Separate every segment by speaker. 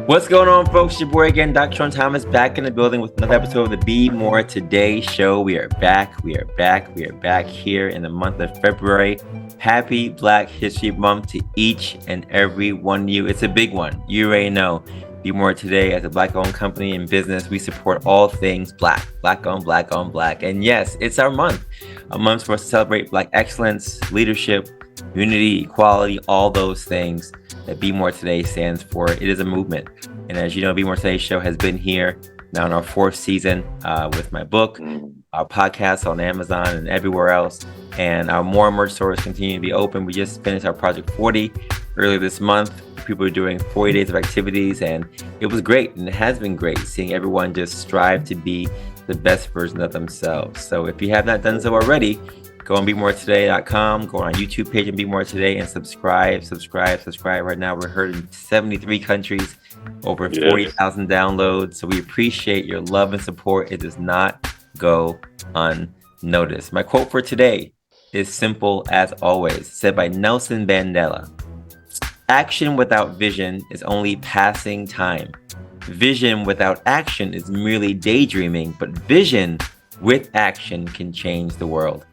Speaker 1: What's going on, folks? Your boy again, Dr. Sean Thomas, back in the building with another episode of the Be More Today show. We are back here in the month of February. Happy Black History Month to each and every one of you. It's a big one. You already know. Be More Today, as a Black-owned company and business, we support all things Black. Black-owned, Black-owned, Black. And yes, it's our month. A month for us to celebrate Black excellence, leadership, unity, equality, all those things that Be More Today stands for. It is a movement. And as you know, Be More Today show has been here now in our fourth season with my book, our podcast on Amazon and everywhere else. And our more merch stores continue to be open. We just finished our Project 40 earlier this month. People are doing 40 days of activities, and it was great. And it has been great seeing everyone just strive to be the best version of themselves. So if you have not done so already, go on BeMoreToday.com, go on our YouTube page and Be More Today, and subscribe. Right now, we're heard in 73 countries, over 40,000 downloads. So we appreciate your love and support. It does not go unnoticed. My quote for today is simple as always, said by Nelson Mandela. Action without vision is only passing time. Vision without action is merely daydreaming, but vision with action can change the world.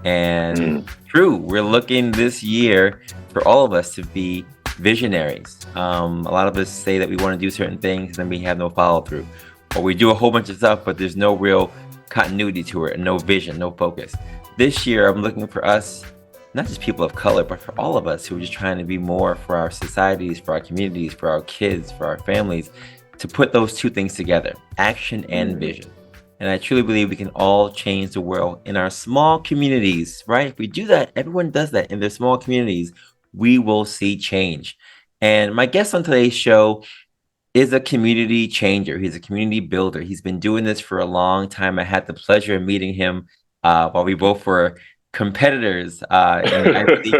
Speaker 1: And true, we're looking this year for all of us to be visionaries. A lot of us say that we want to do certain things and then we have no follow through, or we do a whole bunch of stuff, but there's no real continuity to it and no vision, no focus. This year, I'm looking for us, not just people of color, but for all of us who are just trying to be more for our societies, for our communities, for our kids, for our families, to put those two things together, action and vision. And I truly believe we can all change the world in our small communities, right? If we do that, everyone does that in their small communities, we will see change. And my guest on today's show is a community changer. He's a community builder. He's been doing this for a long time. I had the pleasure of meeting him while we both were competitors in Ivy League,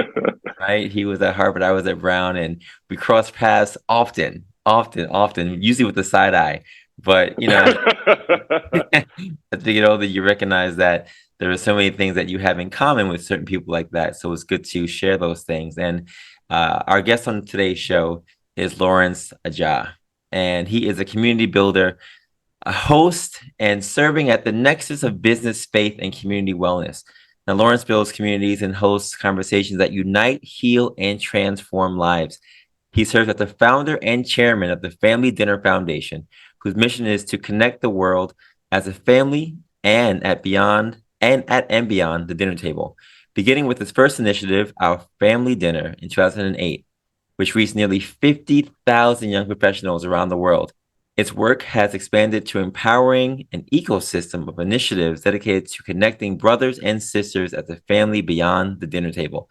Speaker 1: right? He was at Harvard, I was at Brown, and we crossed paths often, usually with the side eye. But, you know, I think, you know, that you recognize that there are so many things that you have in common with certain people like that. So it's good to share those things. And our guest on today's show is Lawrence Adjah, and he is a community builder, a host, and serving at the nexus of business, faith, and community wellness. Now, Lawrence builds communities and hosts conversations that unite, heal, and transform lives. He serves as the founder and chairman of the Family Dinner Foundation, whose mission is to connect the world as a family and beyond the dinner table. Beginning with his first initiative, Our Family Dinner, in 2008, which reached nearly 50,000 young professionals around the world. Its work has expanded to empowering an ecosystem of initiatives dedicated to connecting brothers and sisters as a family beyond the dinner table.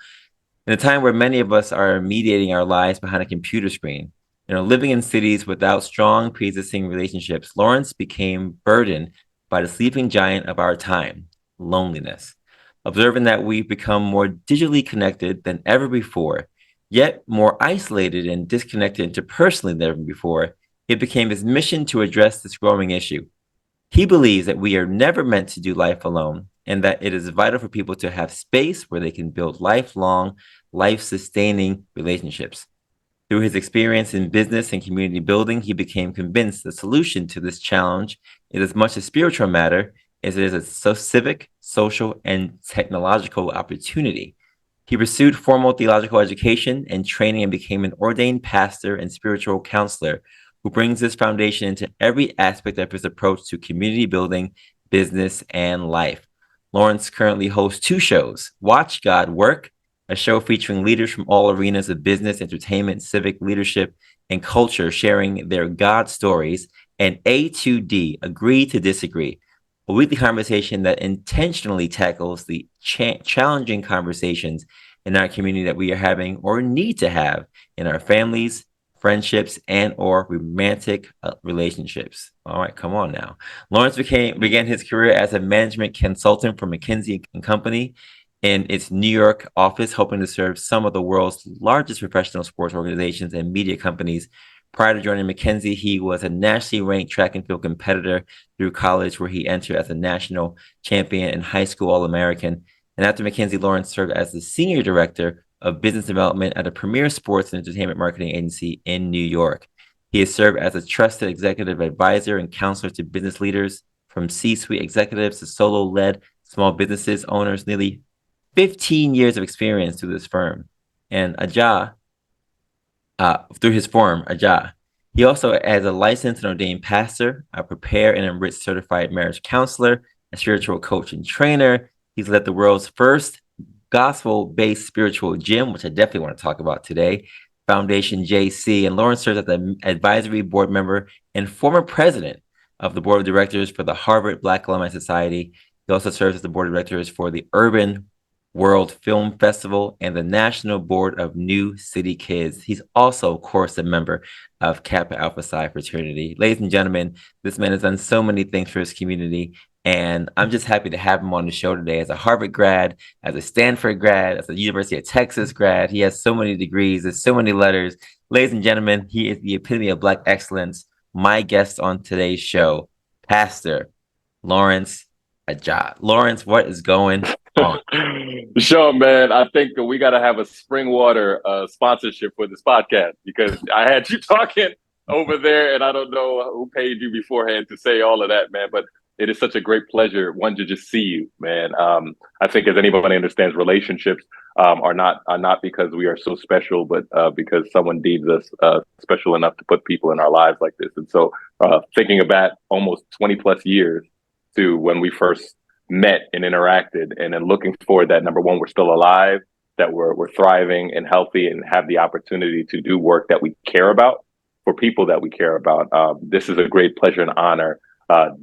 Speaker 1: In a time where many of us are mediating our lives behind a computer screen, living in cities without strong pre-existing relationships, Lawrence became burdened by the sleeping giant of our time, loneliness. Observing that we've become more digitally connected than ever before, yet more isolated and disconnected interpersonally than ever before, it became his mission to address this growing issue. He believes that we are never meant to do life alone, and that it is vital for people to have space where they can build lifelong, life-sustaining relationships. Through his experience in business and community building, he became convinced the solution to this challenge is as much a spiritual matter as it is a civic, social, and technological opportunity. He pursued formal theological education and training and became an ordained pastor and spiritual counselor who brings this foundation into every aspect of his approach to community building, business, and life. Lawrence currently hosts two shows: Watch God Work, a show featuring leaders from all arenas of business, entertainment, civic leadership, and culture sharing their God stories, and A2D, Agree to Disagree, a weekly conversation that intentionally tackles the challenging conversations in our community that we are having or need to have in our families, friendships, and or romantic relationships. All right, come on now. Lawrence began his career as a management consultant for McKinsey & Company in its New York office, hoping to serve some of the world's largest professional sports organizations and media companies. Prior to joining McKinsey, he was a nationally ranked track and field competitor through college, where he entered as a national champion and high school All-American. And after McKinsey, Lawrence served as the senior director of business development at a premier sports and entertainment marketing agency in New York. He has served as a trusted executive advisor and counselor to business leaders, from C-suite executives to solo-led small businesses owners, nearly 15 years of experience through this firm. And Adjah, through his firm, Adjah. He also has a licensed and ordained pastor, a prepare and enrich certified marriage counselor, a spiritual coach and trainer. He's led the world's first gospel-based spiritual gym, which I definitely want to talk about today, Foundation JC. And Lawrence serves as the advisory board member and former president of the board of directors for the Harvard Black Alumni Society. He also serves as the board of directors for the Urban World Film Festival and the National Board of New City Kids. He's also, of course, a member of Kappa Alpha Psi fraternity. Ladies and gentlemen, this man has done so many things for his community, and I'm just happy to have him on the show today as a Harvard grad, as a Stanford grad, as a University of Texas grad. He has so many degrees, there's so many letters. Ladies and gentlemen, he is the epitome of Black excellence. My guest on today's show, Pastor Lawrence Adjah. Lawrence, what is going on?
Speaker 2: Sean, man, I think we got to have a spring water sponsorship for this podcast, because I had you talking over there, and I don't know who paid you beforehand to say all of that, man. But it is such a great pleasure, one, to just see you, man. I think, as anybody understands, relationships are not because we are so special, but because someone deems us special enough to put people in our lives like this. And so, thinking about almost 20 plus years to when we first met and interacted, and then looking forward that, number one, we're still alive, that we're thriving and healthy and have the opportunity to do work that we care about for people that we care about. This is a great pleasure and honor.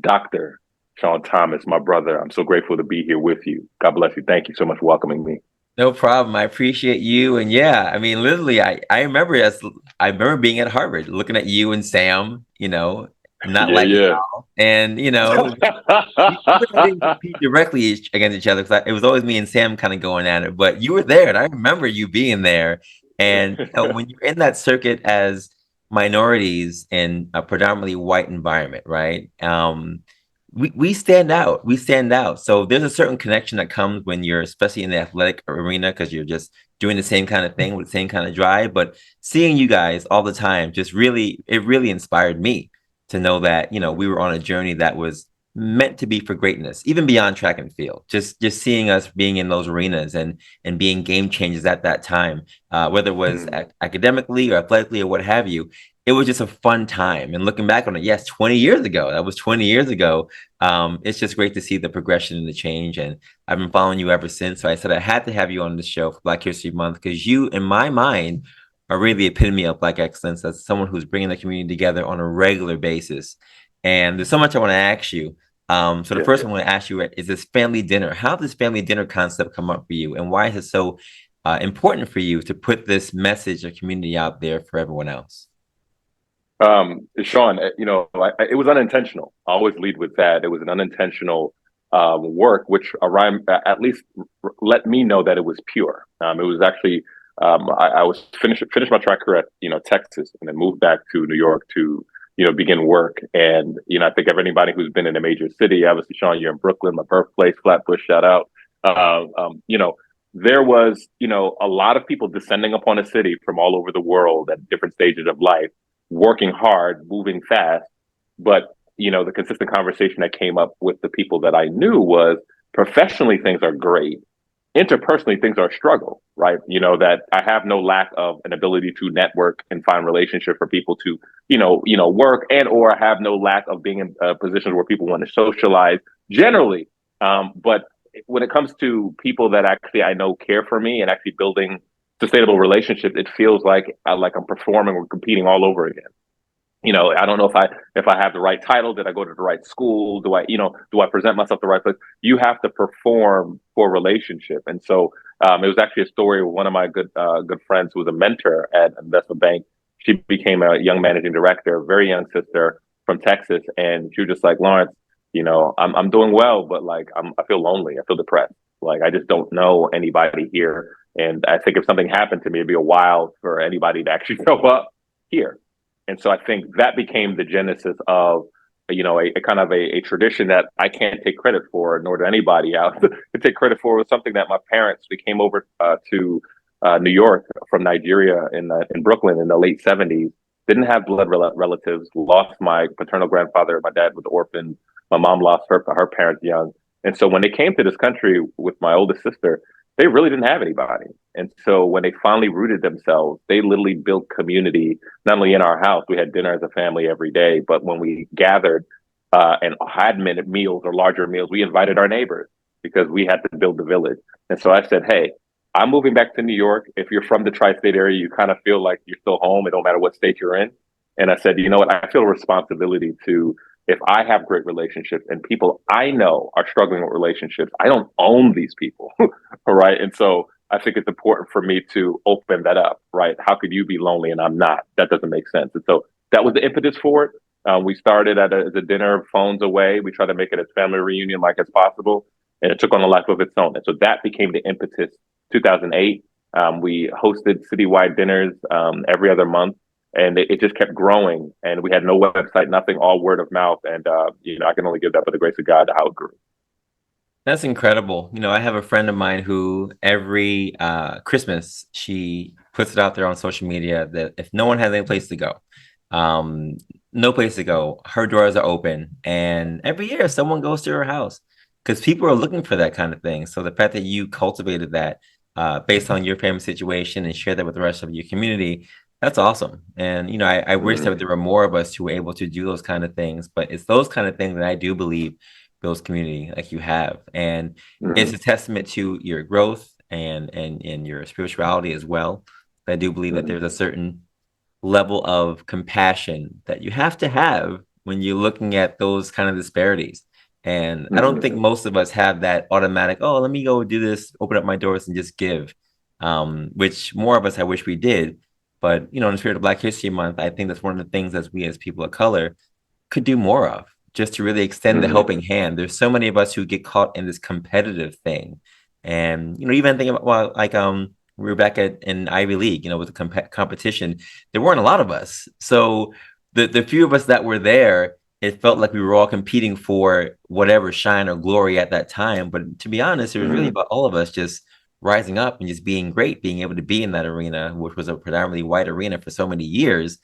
Speaker 2: Dr. Sean Thomas, my brother, I'm so grateful to be here with you. God bless you. Thank you so much for welcoming me.
Speaker 1: No problem. I appreciate you. And yeah, I mean, literally, I remember being at Harvard, looking at you and Sam, not like y'all. And, we didn't compete directly against each other, because it was always me and Sam kind of going at it. But you were there, and I remember you being there. And when you're in that circuit as minorities in a predominantly white environment, right? We stand out. We stand out. So there's a certain connection that comes when you're, especially in the athletic arena, because you're just doing the same kind of thing with the same kind of drive. But seeing you guys all the time it really inspired me to know that, we were on a journey that was meant to be for greatness, even beyond track and field. Just seeing us being in those arenas and being game changers at that time, whether it was academically or athletically or what have you. It was just a fun time. And looking back on it, yes, 20 years ago, that was 20 years ago. It's just great to see the progression and the change. And I've been following you ever since. So I said I had to have you on the show for Black History Month, because you, in my mind, are really the epitome of Black excellence, as someone who's bringing the community together on a regular basis. And there's so much I want to ask you. So the first one I want to ask you is this family dinner. How did this family dinner concept come up for you? And why is it so important for you to put this message of community out there for everyone else?
Speaker 2: Sean, it was unintentional. I always lead with that. It was an unintentional work, which at least let me know that it was pure. It was actually, I was finished my track career at Texas, and then moved back to New York to begin work. And I think of anybody who's been in a major city, obviously, Sean, you're in Brooklyn, my birthplace, Flatbush, shout out. There was a lot of people descending upon a city from all over the world at different stages of life, working hard, moving fast. But, the consistent conversation that came up with the people that I knew was, professionally, things are great. Interpersonally, things are a struggle, right? That I have no lack of an ability to network and find relationships for people to, work, and or I have no lack of being in positions where people want to socialize generally. But when it comes to people that actually I know care for me and actually building sustainable relationships, it feels like I'm performing or competing all over again. I don't know if I have the right title. Did I go to the right school? Do I present myself the right place? You have to perform for a relationship. And so it was actually a story of one of my good friends who was a mentor at an investment bank. She became a young managing director, a very young sister from Texas. And she was just like, Lawrence, I'm doing well, but I feel lonely. I feel depressed. I just don't know anybody here. And I think if something happened to me, it'd be a while for anybody to actually show up here. And so I think that became the genesis of, a kind of a tradition that I can't take credit for, nor do anybody else to take credit for. It was something that my parents, we came over to New York from Nigeria in Brooklyn in the late 70s. didn't have blood relatives, lost my paternal grandfather. My dad was orphaned. My mom lost her parents young. And so when they came to this country with my oldest sister, they really didn't have anybody. And so when they finally rooted themselves, they literally built community, not only in our house, we had dinner as a family every day, but when we gathered and had meals or larger meals, we invited our neighbors because we had to build the village. And so I said, hey, I'm moving back to New York. If you're from the tri-state area, you kind of feel like you're still home. It don't matter what state you're in. And I said, you know what? I feel a responsibility to, if I have great relationships and people I know are struggling with relationships, I don't own these people. All right. And so I think it's important for me to open that up, right? How could you be lonely and I'm not? That doesn't make sense. And so that was the impetus for it. We started at a dinner, phones away. We tried to make it as family reunion like as possible. And it took on a life of its own. And so that became the impetus. 2008, we hosted citywide dinners every other month. And it just kept growing. And we had no website, nothing, all word of mouth. And, I can only give that by the grace of God to how it grew.
Speaker 1: That's incredible. I have a friend of mine who every Christmas, she puts it out there on social media that if no one has any place to go, no place to go, her doors are open. And every year someone goes to her house because people are looking for that kind of thing. So the fact that you cultivated that based on your family situation and share that with the rest of your community, that's awesome. And, I wish that there were more of us who were able to do those kind of things, but it's those kind of things that I do believe builds community like you have. And it's a testament to your growth and your spirituality as well. I do believe that there's a certain level of compassion that you have to have when you're looking at those kind of disparities. And I don't think most of us have that automatic, oh, let me go do this, open up my doors and just give, which more of us, I wish we did. But, in the spirit of Black History Month, I think that's one of the things as we as people of color could do more of, just to really extend the helping hand. There's so many of us who get caught in this competitive thing. And, even thinking about, well, like we were back in Ivy League, with the competition, there weren't a lot of us. So the few of us that were there, it felt like we were all competing for whatever shine or glory at that time. But to be honest, it was really about all of us just rising up and just being great, being able to be in that arena, which was a predominantly white arena for so many years,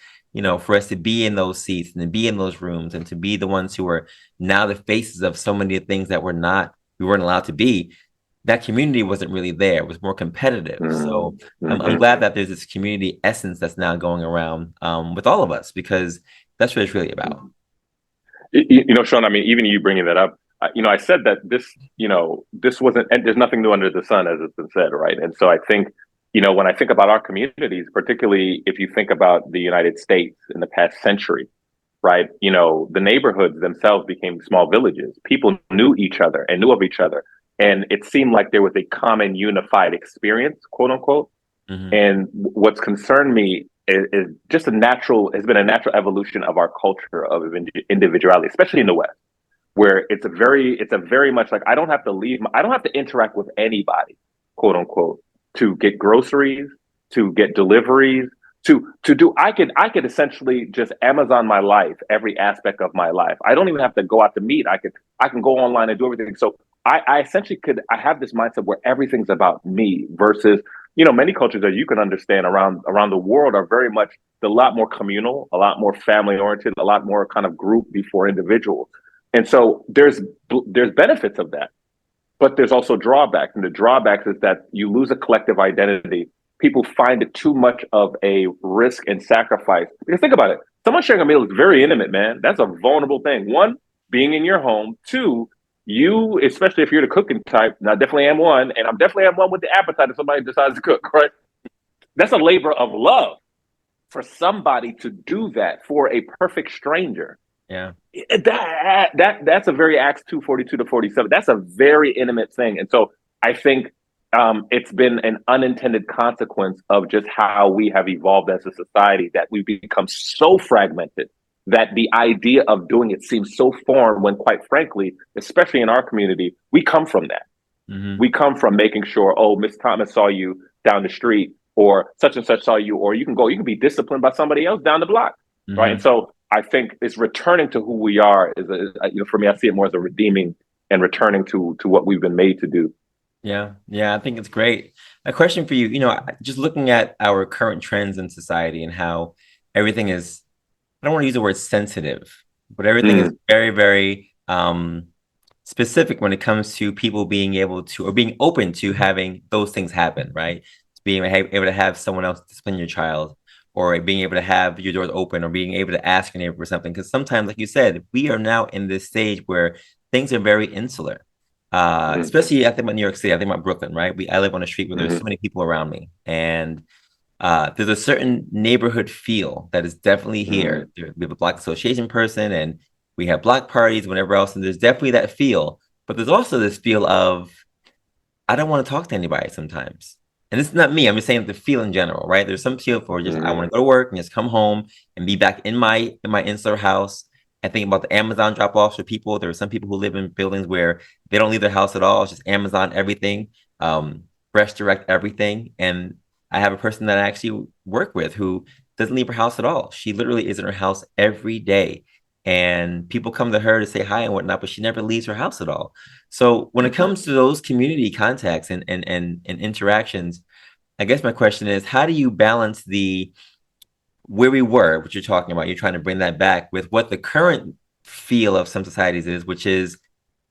Speaker 1: for us to be in those seats and to be in those rooms and to be the ones who are now the faces of so many things that we weren't allowed to be. That community wasn't really there. It was more competitive. So I'm glad that there's this community essence that's now going around with all of us, because that's what it's really about.
Speaker 2: Sean, I mean, even you bringing that up, I said that this wasn't, and there's nothing new under the sun, as it's been said, right? And so I think, when I think about our communities, particularly if you think about the United States in the past century, right? The neighborhoods themselves became small villages. People knew each other and knew of each other. And it seemed like there was a common unified experience, quote unquote. And what's concerned me is just has been a natural evolution of our culture of individuality, especially in the West, where it's a very much like I don't have to interact with anybody, quote unquote, to get groceries, to get deliveries, to do. I could essentially just Amazon my life, every aspect of my life. I don't even have to go out to meet. I can go online and do everything. So I essentially I have this mindset where everything's about me versus, many cultures that you can understand around the world are very much a lot more communal, a lot more family oriented, a lot more kind of group before individual. And so there's benefits of that, but there's also drawbacks. And the drawbacks is that you lose a collective identity. People find it too much of a risk and sacrifice. Because think about it. Someone sharing a meal is very intimate, man. That's a vulnerable thing. One, being in your home. Two, you, especially if you're the cooking type, and I definitely am one, and I'm definitely am one with the appetite if somebody decides to cook, right? That's a labor of love for somebody to do that for a perfect stranger.
Speaker 1: Yeah.
Speaker 2: That's a very Acts 2:42 to 47. That's a very intimate thing. And so I think it's been an unintended consequence of just how we have evolved as a society, that we've become so fragmented that the idea of doing it seems so foreign when, quite frankly, especially in our community, we come from that. We come from making sure, oh, Miss Thomas saw you down the street, or such and such saw you, or you can be disciplined by somebody else down the block, right? And so I think it's returning to who we are for me, I see it more as a redeeming and returning to what we've been made to do.
Speaker 1: Yeah, I think it's great. A question for you, just looking at our current trends in society and how everything is, I don't want to use the word sensitive, but everything is
Speaker 2: Mm,
Speaker 1: very, very specific when it comes to people being able to, or being open to having those things happen, right? Being able to have someone else discipline your child, or being able to have your doors open, or being able to ask your neighbor for something. Because sometimes, like you said, we are now in this stage where things are very insular.
Speaker 2: mm,
Speaker 1: Especially I think about New York City, I think about Brooklyn, right? I live on a street where there's so
Speaker 2: mm,
Speaker 1: many people around me. And there's a certain neighborhood feel that is definitely
Speaker 2: mm,
Speaker 1: here. We have a block association person, and we have block parties, whenever else, and there's definitely that feel. But there's also this feel of I don't want to talk to anybody sometimes. And this is not me. I'm just saying the feel in general, right? There's some feel for just I want
Speaker 2: mm.
Speaker 1: to go to work and just come home and be back in my insular house. I think about the Amazon drop-offs for people. There are some people who live in buildings where they don't leave their house at all. It's just Amazon everything, fresh direct everything. And I have a person that I actually work with who doesn't leave her house at all. She literally is in her house every day. And people come to her to say hi and whatnot, but she never leaves her house at all. So when it comes to those community contacts and interactions, I guess my question is, how do you balance the where we were, what you're talking about? You're trying to bring that back with what the current feel of some societies is, which is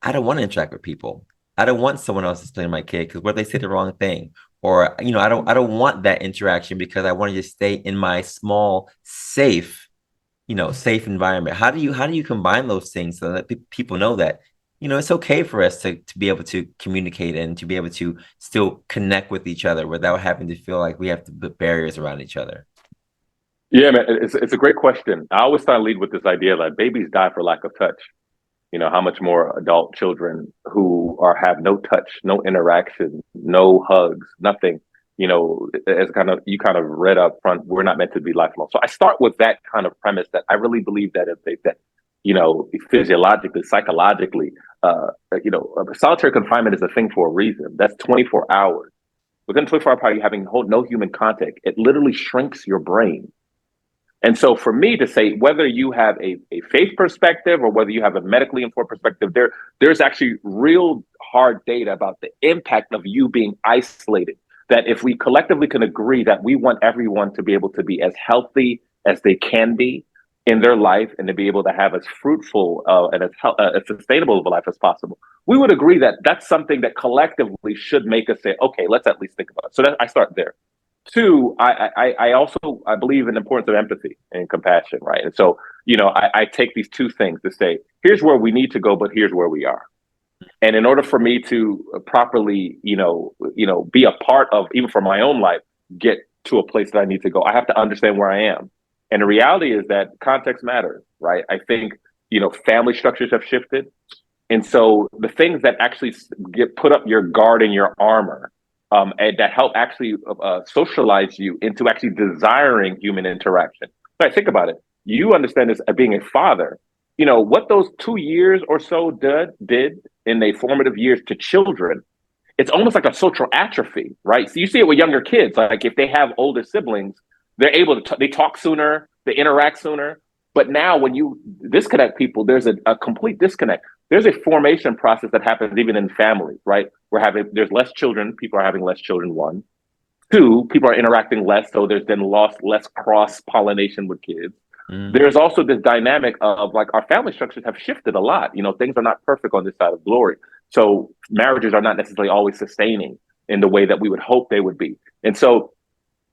Speaker 1: I don't want to interact with people. I don't want someone else explaining my kid because what they say the wrong thing. Or, I don't want that interaction because I want to just stay in my small, safe environment. How do you combine those things so that people know that it's okay for us to be able to communicate and to be able to still connect with each other without having to feel like we have to put barriers around each other.
Speaker 2: Yeah, man, it's a great question. I always try to lead with this idea that babies die for lack of touch. How much more adult children who have no touch, no interaction, no hugs, nothing. As you kind of read up front, we're not meant to be lifelong. So I start with that kind of premise that I really believe that physiologically, psychologically, solitary confinement is a thing for a reason. That's 24 hours. Within 24-hour period, having no human contact, it literally shrinks your brain. And so for me to say whether you have a faith perspective or whether you have a medically informed perspective, there's actually real hard data about the impact of you being isolated. That if we collectively can agree that we want everyone to be able to be as healthy as they can be in their life and to be able to have as fruitful and as sustainable of a life as possible, we would agree that that's something that collectively should make us say, okay, let's at least think about it. So I start there. Two, I also I believe in the importance of empathy and compassion, right? And so, I take these two things to say, here's where we need to go, but here's where we are. And in order for me to properly, be a part of, even for my own life, get to a place that I need to go, I have to understand where I am. And the reality is that context matters, right? I think, family structures have shifted. And so the things that actually put up your guard and your armor, and that help actually socialize you into actually desiring human interaction. But think about it. You understand this as being a father. What those 2 years or so did in the formative years to children. It's almost like a social atrophy, right? So you see it with younger kids. Like if they have older siblings, they're able to they talk sooner, they interact sooner. But now when you disconnect people, there's a complete disconnect. There's a formation process that happens even in families, right? There's less children, people are having less children, one. Two, people are interacting less, so there's been less cross-pollination with kids.
Speaker 1: Mm.
Speaker 2: There's also this dynamic of like our family structures have shifted a lot. Things are not perfect on this side of glory. So marriages are not necessarily always sustaining in the way that we would hope they would be. And so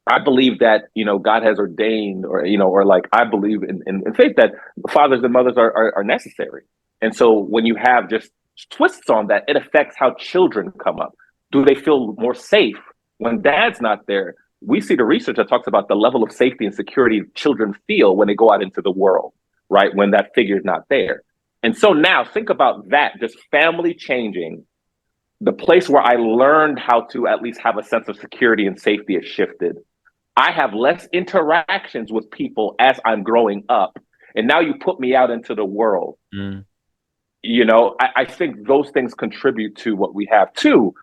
Speaker 2: I believe that, God has ordained or like I believe in faith that fathers and mothers are necessary. And so when you have just twists on that, it affects how children come up. Do they feel more safe when dad's not there? We see the research that talks about the level of safety and security children feel when they go out into the world, right? When that figure is not there. And so now think about that, just family changing. The place where I learned how to at least have a sense of security and safety has shifted. I have less interactions with people as I'm growing up. And now you put me out into the world.
Speaker 1: Mm.
Speaker 2: I think those things contribute to what we have. Two,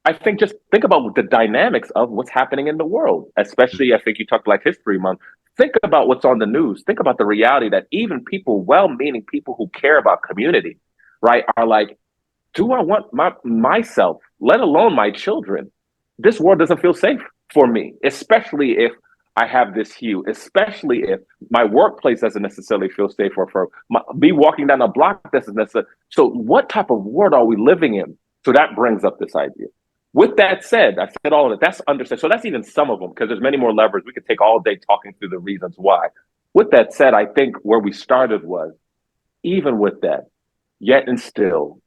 Speaker 2: I think just think about the dynamics of what's happening in the world, especially I think you talked Black History Month. Think about what's on the news. Think about the reality that even people, well-meaning people who care about community, right, are like, do I want myself, let alone my children? This world doesn't feel safe for me, especially if I have this hue, especially if my workplace doesn't necessarily feel safe, or for me walking down a block doesn't necessarily. So, what type of world are we living in? So that brings up this idea. With that said, I said all of it. That's understood. So that's even some of them, because there's many more levers. We could take all day talking through the reasons why. With that said, I think where we started was, even with that, yet and still,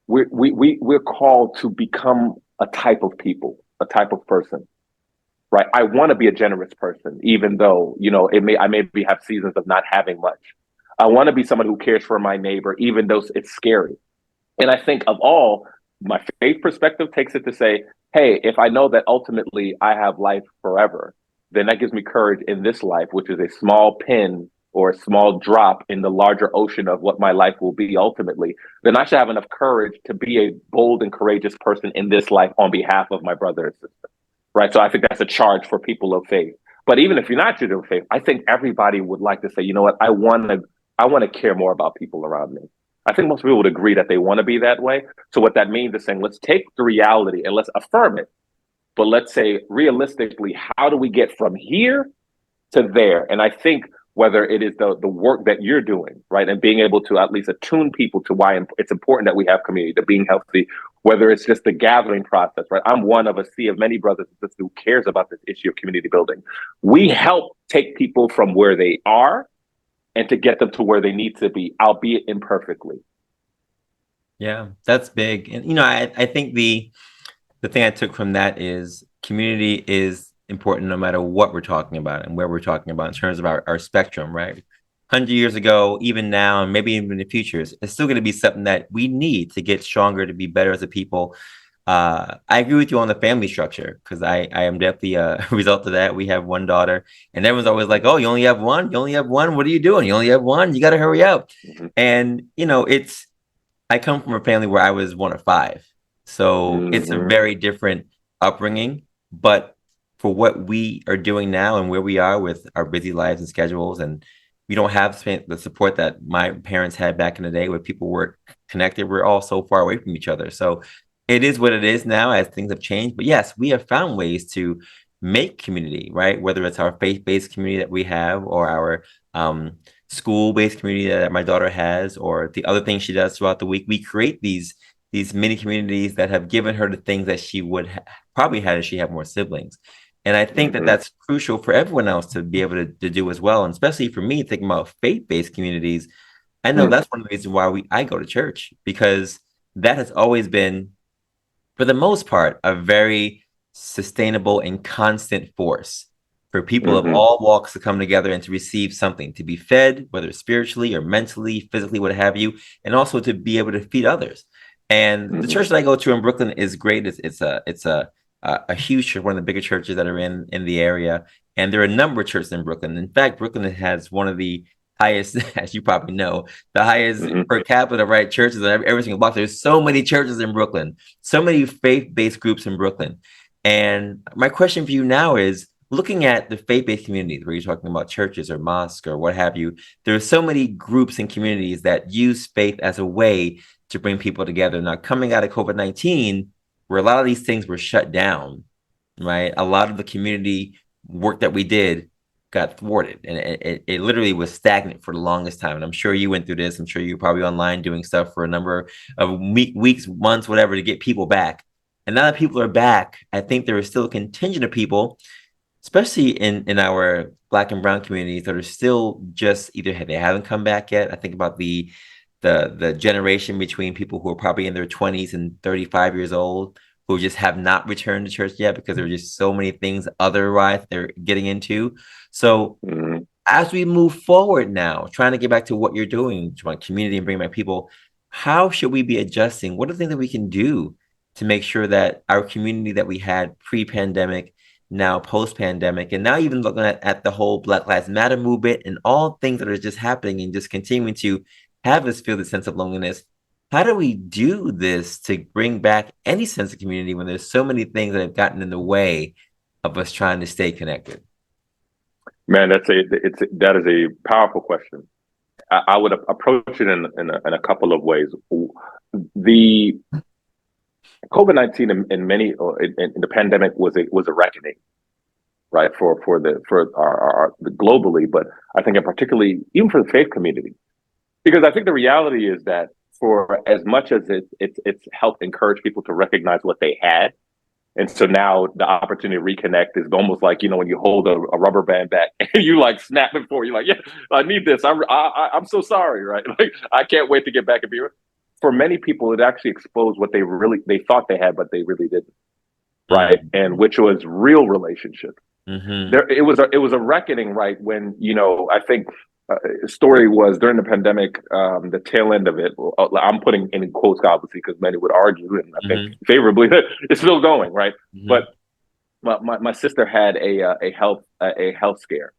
Speaker 2: we're called to become a type of people, a type of person, right? I want to be a generous person, even though, I maybe have seasons of not having much. I want to be someone who cares for my neighbor, even though it's scary. And I think of all, my faith perspective takes it to say, hey, if I know that ultimately I have life forever, then that gives me courage in this life, which is a small pin or a small drop in the larger ocean of what my life will be ultimately. Then I should have enough courage to be a bold and courageous person in this life on behalf of my brother and sister. Right. So I think that's a charge for people of faith. But even if you're not children of faith, I think everybody would like to say, you know what, I want to care more about people around me. I think most people would agree that they want to be that way. So what that means is saying, let's take the reality and let's affirm it. But let's say realistically, how do we get from here to there? And I think whether it is the work that you're doing, right, and being able to at least attune people to why it's important that we have community, to being healthy, whether it's just the gathering process, right? I'm one of a sea of many brothers and sisters who cares about this issue of community building. We help take people from where they are and to get them to where they need to be, albeit imperfectly.
Speaker 1: Yeah, that's big. And I think the thing I took from that is community is important no matter what we're talking about and where we're talking about in terms of our spectrum, right? 100 years ago, even now, and maybe even in the future, it's still going to be something that we need to get stronger, to be better as a people. I agree with you on the family structure, because I am definitely a result of that. We have one daughter, and everyone's always like, oh, you only have one? You only have one? What are you doing? You only have one? You got to hurry up.
Speaker 2: Mm-hmm.
Speaker 1: And, I come from a family where I was one of five. So it's a very different upbringing. But for what we are doing now and where we are with our busy lives and schedules, and we don't have the support that my parents had back in the day where people were connected. We're all so far away from each other. So it is what it is now as things have changed. But yes, we have found ways to make community, right? Whether it's our faith-based community that we have, or our school-based community that my daughter has, or the other things she does throughout the week. We create these mini communities that have given her the things that she would probably had if she had more siblings. And I think that that's crucial for everyone else to be able to do as well. And especially for me, thinking about faith-based communities, I know that's one of the reasons why I go to church, because that has always been, for the most part, a very sustainable and constant force for people of all walks to come together and to receive something, to be fed, whether spiritually or mentally, physically, what have you, and also to be able to feed others. And the church that I go to in Brooklyn is great. It's a huge church, one of the bigger churches that are in the area. And there are a number of churches in Brooklyn. In fact, Brooklyn has one of the highest, as you probably know, the highest per capita, right, churches in every single block. There's so many churches in Brooklyn, so many faith-based groups in Brooklyn. And my question for you now is, looking at the faith-based communities where you're talking about churches or mosques or what have you, there are so many groups and communities that use faith as a way to bring people together. Now, coming out of COVID-19, where a lot of these things were shut down, right? A lot of the community work that we did got thwarted, and it literally was stagnant for the longest time. And I'm sure you went through this. I'm sure you were probably online doing stuff for a number of weeks, months, whatever, to get people back. And now that people are back, I think there is still a contingent of people, especially in our Black and brown communities, that are still just either they haven't come back yet. I think about the generation between people who are probably in their 20s and 35 years old, who just have not returned to church yet because there are just so many things otherwise they're getting into. So as we move forward now, trying to get back to what you're doing, to my community and bring back people, how should we be adjusting? What are the things that we can do to make sure that our community that we had pre-pandemic, now post-pandemic, and now even looking at the whole Black Lives Matter movement and all things that are just happening and just continuing to have us feel the sense of loneliness, how do we do this to bring back any sense of community when there's so many things that have gotten in the way of us trying to stay connected?
Speaker 2: Man, that is a powerful question. I would approach it in a couple of ways. The COVID-19 in the pandemic was a reckoning, right? For the globally, but I think in particularly even for the faith community, because I think the reality is that for as much as it's helped encourage people to recognize what they had. And so now the opportunity to reconnect is almost like, when you hold a rubber band back and you like snap it for, you're like, yeah, I need this. I'm so sorry, right? Like, I can't wait to get back and be. For many people, it actually exposed what they thought they had, but they really didn't, right? Mm-hmm. And which was real relationship. Mm-hmm. It was a reckoning, right? When, I think story was during the pandemic, the tail end of it. I'm putting in quotes, obviously, because many would argue, and I think favorably, that it's still going, right? Mm-hmm. But my sister had a health scare.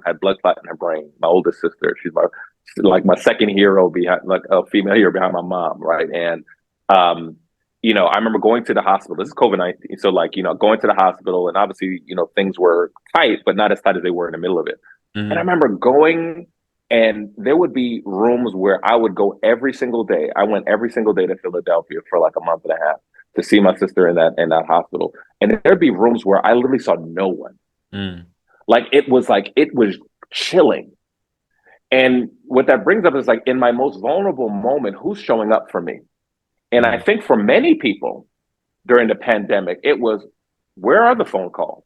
Speaker 2: Had blood clot in her brain. My oldest sister, she's my second hero behind, like a female hero behind my mom, right? And I remember going to the hospital. This is COVID-19, so going to the hospital, and obviously, things were tight, but not as tight as they were in the middle of it. Mm-hmm. And I remember going, and there would be rooms where I would go every single day. I went every single day to Philadelphia for like a month and a half to see my sister in that hospital. And there'd be rooms where I literally saw no one. Mm. It was chilling. And what that brings up is in my most vulnerable moment, who's showing up for me? And I think for many people during the pandemic, it was, where are the phone calls?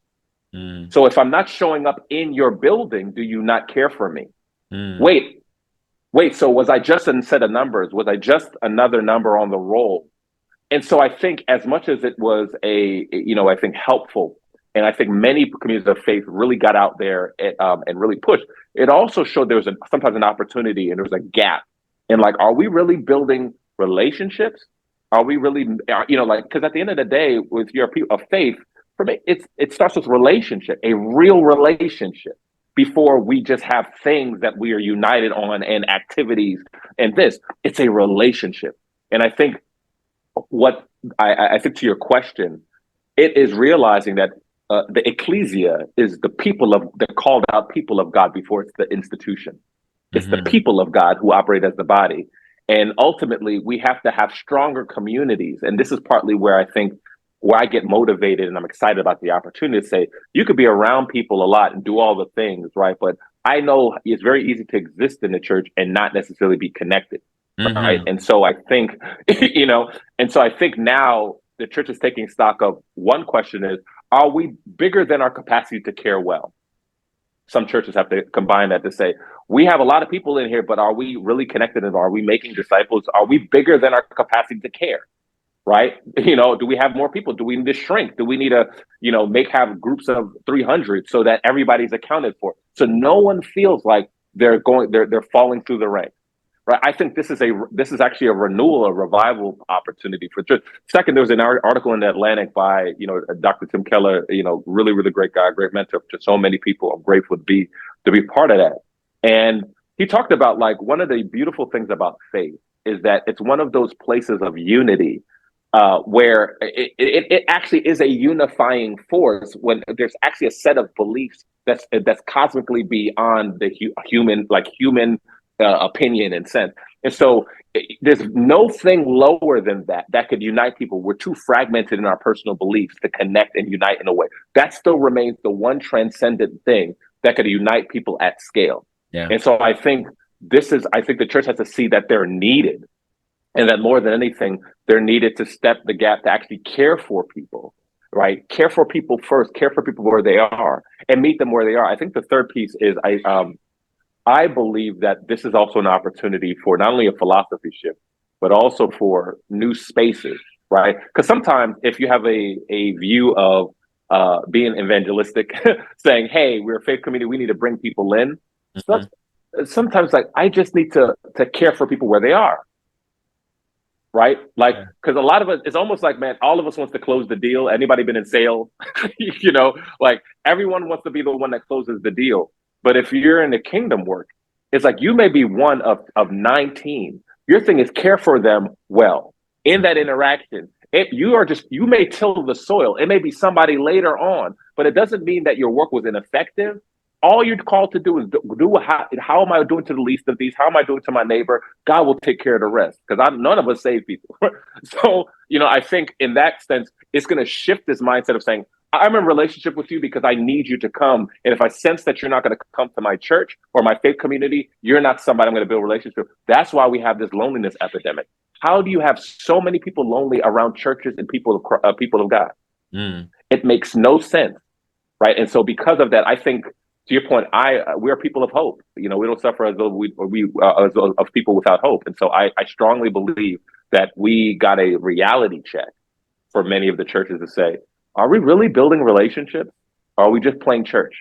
Speaker 2: Mm. So if I'm not showing up in your building, do you not care for me? Mm. Wait, so was I just a set of numbers? Was I just another number on the roll? And so I think as much as it was I think helpful, and I think many communities of faith really got out there and really pushed, it also showed there was sometimes an opportunity and there was a gap in are we really building relationships? Are we really, because at the end of the day, with your people of faith, for me, it starts with relationship, a real relationship, before we just have things that we are united on and activities and this. It's a relationship. And I think I think to your question, it is realizing that the ecclesia is the called out people of God before it's the institution. It's the people of God who operate as the body. And ultimately, we have to have stronger communities. And this is partly where I get motivated and I'm excited about the opportunity to say, you could be around people a lot and do all the things, right? But I know it's very easy to exist in the church and not necessarily be connected, right? And so I think, now the church is taking stock of, one question is, are we bigger than our capacity to care well? Some churches have to combine that to say, we have a lot of people in here, but are we really connected and are we making disciples? Are we bigger than our capacity to care? Right? Do we have more people? Do we need to shrink? Do we need to, have groups of 300 so that everybody's accounted for? So no one feels like they're falling through the ranks. Right? I think this is actually a renewal, a revival opportunity for church. Second, there was an article in the Atlantic by, Dr. Tim Keller, really, really great guy, great mentor to so many people. I'm grateful to be part of that. And he talked about one of the beautiful things about faith is that it's one of those places of unity where it actually is a unifying force when there's actually a set of beliefs that's cosmically beyond the human opinion and sense. And so there's no thing lower than that could unite people. We're too fragmented in our personal beliefs to connect and unite in a way. That still remains the one transcendent thing that could unite people at scale. Yeah. And so I think the church has to see that they're needed. And that more than anything, they're needed to step the gap to actually care for people, right? Care for people first, care for people where they are and meet them where they are. I think the third piece is I believe that this is also an opportunity for not only a philosophy shift, but also for new spaces, right? Because sometimes if you have a view of being evangelistic, saying, hey, we're a faith community, we need to bring people in. Mm-hmm. Sometimes I just need to care for people where they are. Right? Because a lot of us, it's almost like, man, all of us wants to close the deal. Anybody been in sales? Everyone wants to be the one that closes the deal. But if you're in the kingdom work, it's you may be one of 19. Your thing is care for them well. In that interaction, you may till the soil. It may be somebody later on, but it doesn't mean that your work was ineffective. All you're called to do is how am I doing to the least of these? How am I doing to my neighbor? God will take care of the rest, because none of us save people. So, I think in that sense, it's going to shift this mindset of saying, I'm in a relationship with you because I need you to come. And if I sense that you're not going to come to my church or my faith community, you're not somebody I'm going to build a relationship with. That's why we have this loneliness epidemic. How do you have so many people lonely around churches and people of God?
Speaker 1: Mm.
Speaker 2: It makes no sense, right? And so because of that, I think to your point, we're people of hope. We don't suffer as though as of people without hope. And so I strongly believe that we got a reality check for many of the churches to say, are we really building relationships? Or are we just playing church?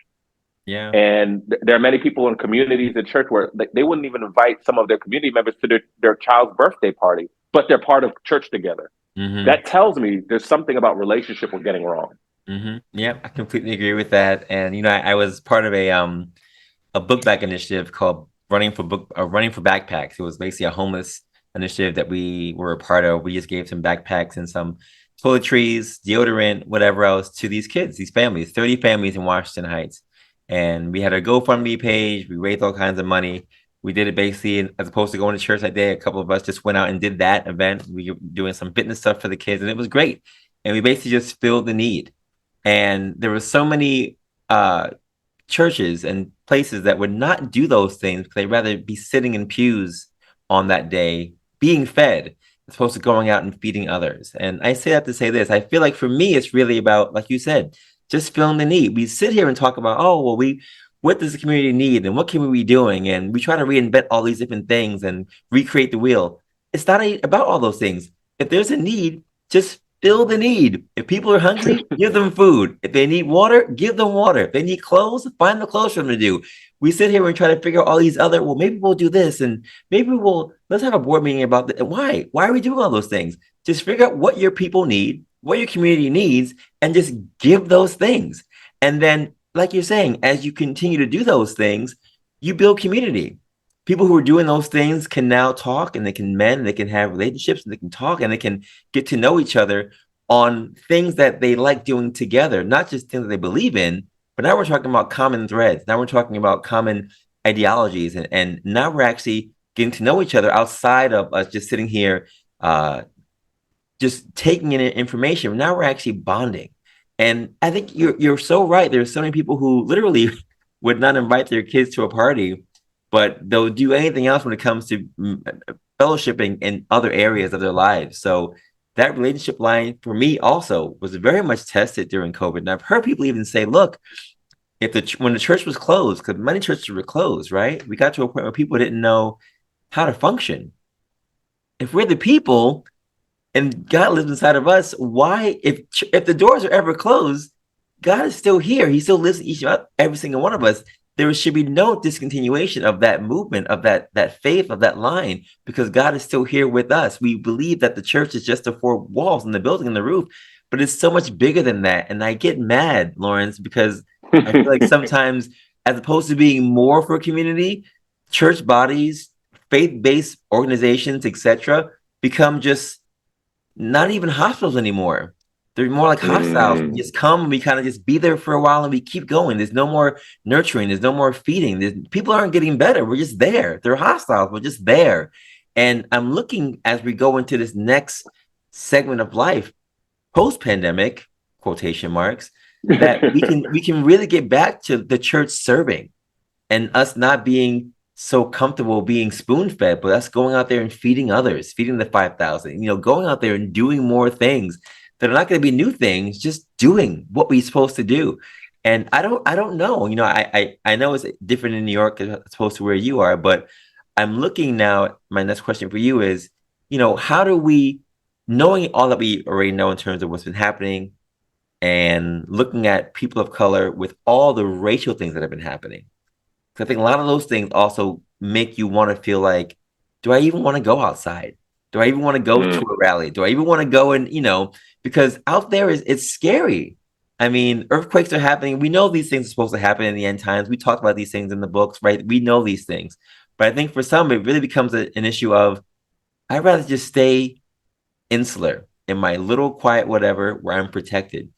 Speaker 1: Yeah.
Speaker 2: And there are many people in communities at church where they wouldn't even invite some of their community members to their child's birthday party, but they're part of church together.
Speaker 1: Mm-hmm.
Speaker 2: That tells me there's something about relationship we're getting wrong.
Speaker 1: Mm-hmm. Yeah, I completely agree with that. And I was part of a book bag initiative called Running for Backpacks. It was basically a homeless initiative that we were a part of. We just gave some backpacks and some toiletries, deodorant, whatever else to these kids, these families, 30 families in Washington Heights. And we had a GoFundMe page. We raised all kinds of money. We did it basically, as opposed to going to church that day, a couple of us just went out and did that event. We were doing some fitness stuff for the kids, and it was great. And we basically just filled the need. And there were so many churches and places that would not do those things because they'd rather be sitting in pews on that day, being fed, as opposed to going out and feeding others. And I say that to say this. I feel like for me, it's really about, like you said, just filling the need. We sit here and talk about, oh, well, what does the community need and what can we be doing? And we try to reinvent all these different things and recreate the wheel. It's not about all those things. If there's a need, just fill the need. If people are hungry, give them food. If they need water, give them water. If they need clothes, find the clothes for them to do. We sit here and try to figure out all these other, well, maybe we'll do this and maybe let's have a board meeting about that. Why? Why are we doing all those things? Just figure out what your people need, what your community needs, and just give those things. And then, like you're saying, as you continue to do those things, you build community. People who are doing those things can now talk and they can have relationships and they can talk and they can get to know each other on things that they like doing together, not just things that they believe in, but now we're talking about common threads. Now we're talking about common ideologies. And now we're actually getting to know each other outside of us just sitting here, just taking in information. Now we're actually bonding. And I think you're so right. There's so many people who literally would not invite their kids to a party, but they'll do anything else when it comes to fellowshipping in other areas of their lives. So that relationship line for me also was very much tested during COVID. And I've heard people even say, look, when the church was closed, because many churches were closed, right? We got to a point where people didn't know how to function. If we're the people and God lives inside of us, why, if the doors are ever closed, God is still here. He still lives in every single one of us. There should be no discontinuation of that movement, of that faith, of that line, because God is still here with us. We believe that the church is just the four walls and the building and the roof, but it's so much bigger than that. And I get mad, Lawrence, because I feel like sometimes, as opposed to being more for a community, church bodies, faith-based organizations, etc., become just not even hospitals anymore. They're more like hostels. We just come and we kind of just be there for a while and we keep going. There's no more nurturing. There's no more feeding. People aren't getting better. We're just there. They're hostiles. We're just there. And I'm looking as we go into this next segment of life, post-pandemic, quotation marks, that we can really get back to the church serving and us not being so comfortable being spoon-fed, but us going out there and feeding others, feeding the 5,000, going out there and doing more things that are not going to be new things, just doing what we're supposed to do. And I don't know, I know it's different in New York as opposed to where you are, but I'm looking now, my next question for you is, how do we, knowing all that we already know in terms of what's been happening and looking at people of color with all the racial things that have been happening, because I think a lot of those things also make you want to feel like, do I even want to go outside? Do I even want to go to a rally? Do I even want to go and, because out there it's scary. I mean, earthquakes are happening. We know these things are supposed to happen in the end times. We talk about these things in the books, right? We know these things. But I think for some, it really becomes an issue of, I'd rather just stay insular in my little quiet whatever where I'm protected.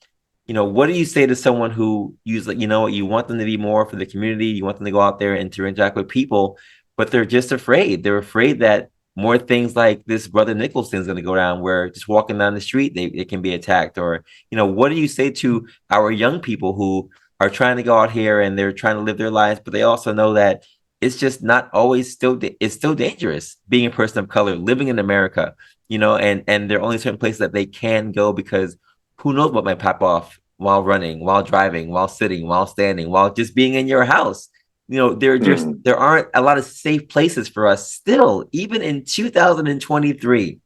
Speaker 1: What do you say to someone who usually, you want them to be more for the community, you want them to go out there and to interact with people, but they're just afraid. They're afraid that more things like this brother Nicholson's going to go down, where just walking down the street, they can be attacked. Or, what do you say to our young people who are trying to go out here and they're trying to live their lives, but they also know that it's just not always it's still dangerous being a person of color, living in America, and there are only certain places that they can go, because who knows what might pop off while running, while driving, while sitting, while standing, while just being in your house. There aren't a lot of safe places for us still, even in 2023.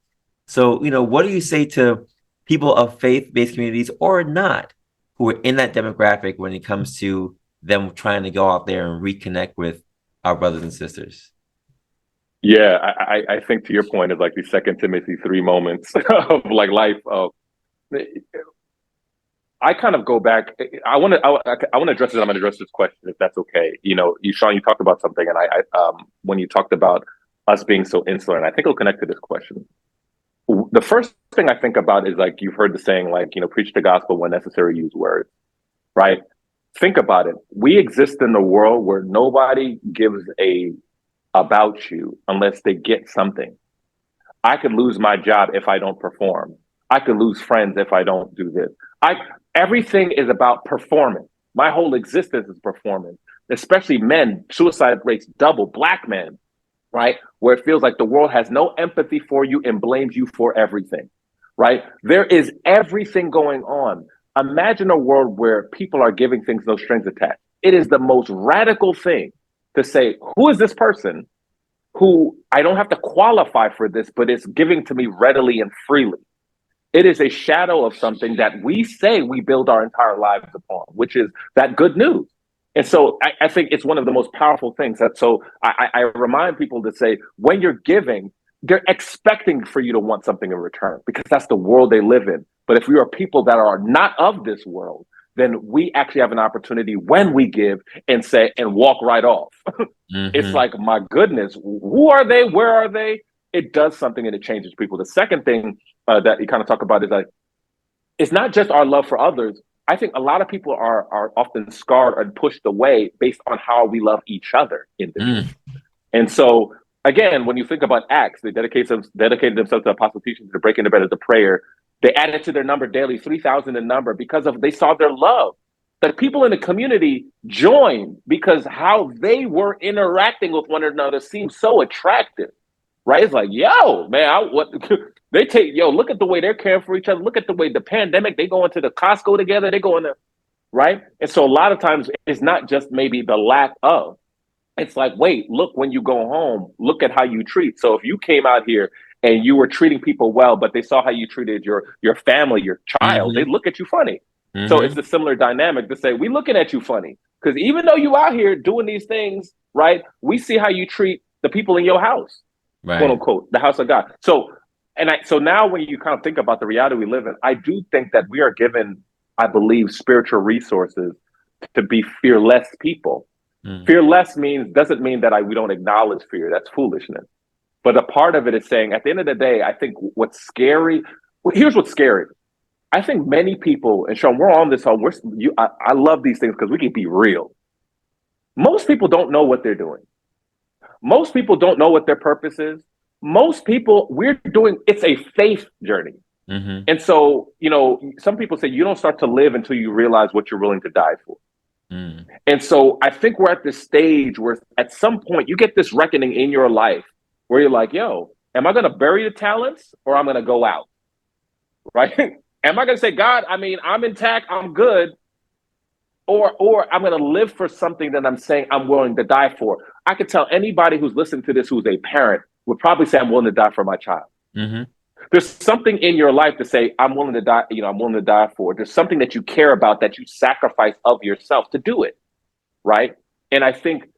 Speaker 1: So, what do you say to people of faith-based communities or not who are in that demographic when it comes to them trying to go out there and reconnect with our brothers and sisters?
Speaker 2: Yeah, I think to your point is like the Second Timothy 3 moments of like life of. I kind of go back. I want to address it. I'm going to address this question if that's okay. Sean, you talked about something, and when you talked about us being so insular, and I think it'll connect to this question. The first thing I think about is like you've heard the saying, like, preach the gospel when necessary, use words, right? Think about it. We exist in a world where nobody gives about you unless they get something. I could lose my job if I don't perform. I could lose friends if I don't do this. Everything is about performance. My whole existence is performance, especially men. Suicide rates double, Black men, right? Where it feels like the world has no empathy for you and blames you for everything, right? There is everything going on. Imagine a world where people are giving things no strings attached. It is the most radical thing to say, who is this person who I don't have to qualify for this, but it's giving to me readily and freely? It is a shadow of something that we say we build our entire lives upon, which is that good news. And so I think it's one of the most powerful things. I remind people to say, when you're giving, they're expecting for you to want something in return, because that's the world they live in. But if we are people that are not of this world, then we actually have an opportunity when we give and say, and walk right off. It's like, my goodness, who are they? Where are they? It does something and it changes people. The second thing that you kind of talk about is like, it's not just our love for others. I think a lot of people are often scarred and pushed away based on how we love each other in the church. And so, again, when you think about Acts, they dedicated themselves to apostle teaching, to breaking the bread, to prayer. They added to their number daily, 3,000 in number, because they saw their love. That people in the community joined because how they were interacting with one another seemed so attractive. Right? It's like, yo, man, look at the way they're caring for each other. Look at the way the pandemic, they go into the Costco together, they go into, right? And so a lot of times it's not just maybe the lack of, it's like, wait, look, when you go home, look at how you treat. So if you came out here and you were treating people well, but they saw how you treated your family, your child, they look at you funny. So it's a similar dynamic to say, we looking at you funny. Because even though you out here doing these things, right, we see how you treat the people in your house. Right. Quote unquote, the house of God. So now when you kind of think about the reality we live in, I do think that we are given, I believe, spiritual resources to be fearless people. Fearless doesn't mean that we don't acknowledge fear. That's foolishness. But a part of it is saying, at the end of the day, I think what's scary. Here's what's scary. I think many people, and Sean, we're on this. I love these things because we can be real. Most people don't know what they're doing. Most people don't know what their purpose is. Most people, it's a faith journey. And so, some people say you don't start to live until you realize what you're willing to die for. And so I think we're at this stage where at some point you get this reckoning in your life where you're like, yo, am I going to bury the talents or I'm going to go out? Right? Am I going to say, God, I'm intact, I'm good. Or I'm going to live for something that I'm saying I'm willing to die for. I could tell anybody who's listening to this who's a parent would probably say I'm willing to die for my child. There's something in your life to say I'm willing to die. I'm willing to die for. There's something that you care about that you sacrifice of yourself to do it, right? And I think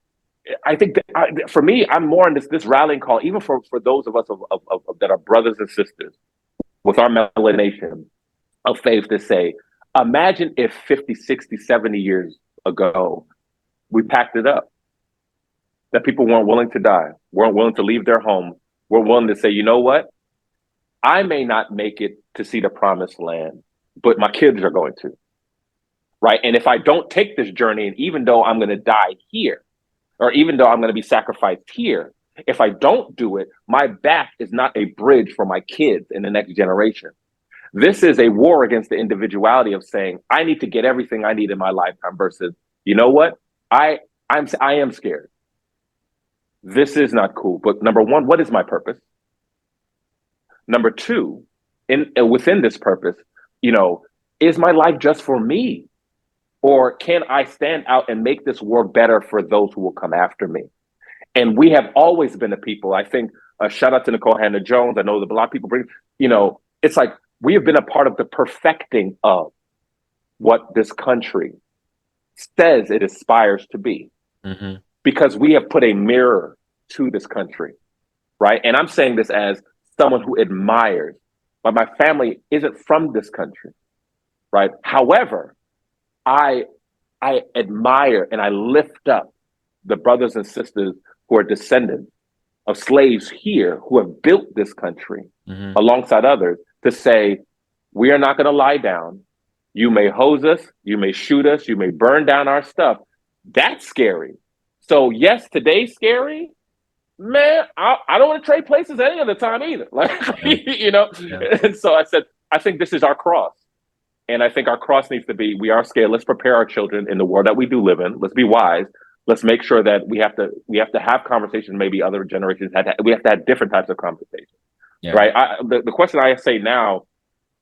Speaker 2: that for me, I'm more on this rallying call, even for those of us that are brothers and sisters with our melanation of faith, to say, imagine if 50, 60, 70 years ago, we packed it up. That people weren't willing to die, weren't willing to leave their home, were willing to say, you know what? I may not make it to see the promised land, but my kids are going to. Right? And if I don't take this journey, and even though I'm going to die here, or even though I'm going to be sacrificed here, If I don't do it, my back is not a bridge for my kids in the next generation. This is a war against the individuality of saying, I need to get everything I need in my lifetime versus, you know what? I am scared. This is not cool. But number one, what is my purpose? Number two, within this purpose, is my life just for me? Or can I stand out and make this world better for those who will come after me? And we have always been the people. I think, shout out to Nicole Hannah Jones. I know that a lot of people bring, it's like we have been a part of the perfecting of what this country says it aspires to be. Mm-hmm. Because we have put a mirror to this country, right? And I'm saying this as someone who admires, but my family isn't from this country, right? However, I admire and I lift up the brothers and sisters who are descendants of slaves here who have built this country alongside others to say, we are not going to lie down. You may hose us, you may shoot us, you may burn down our stuff. That's scary. So yes, today's scary. Man, I don't want to trade places any other time either. Like, Yeah. And so I said, I think this is our cross. And I think our cross needs to be, we are scared. Let's prepare our children in the world that we do live in. Let's be wise. Let's make sure that we have to have conversations. Maybe other generations we have to have different types of conversations, right? The question I say now,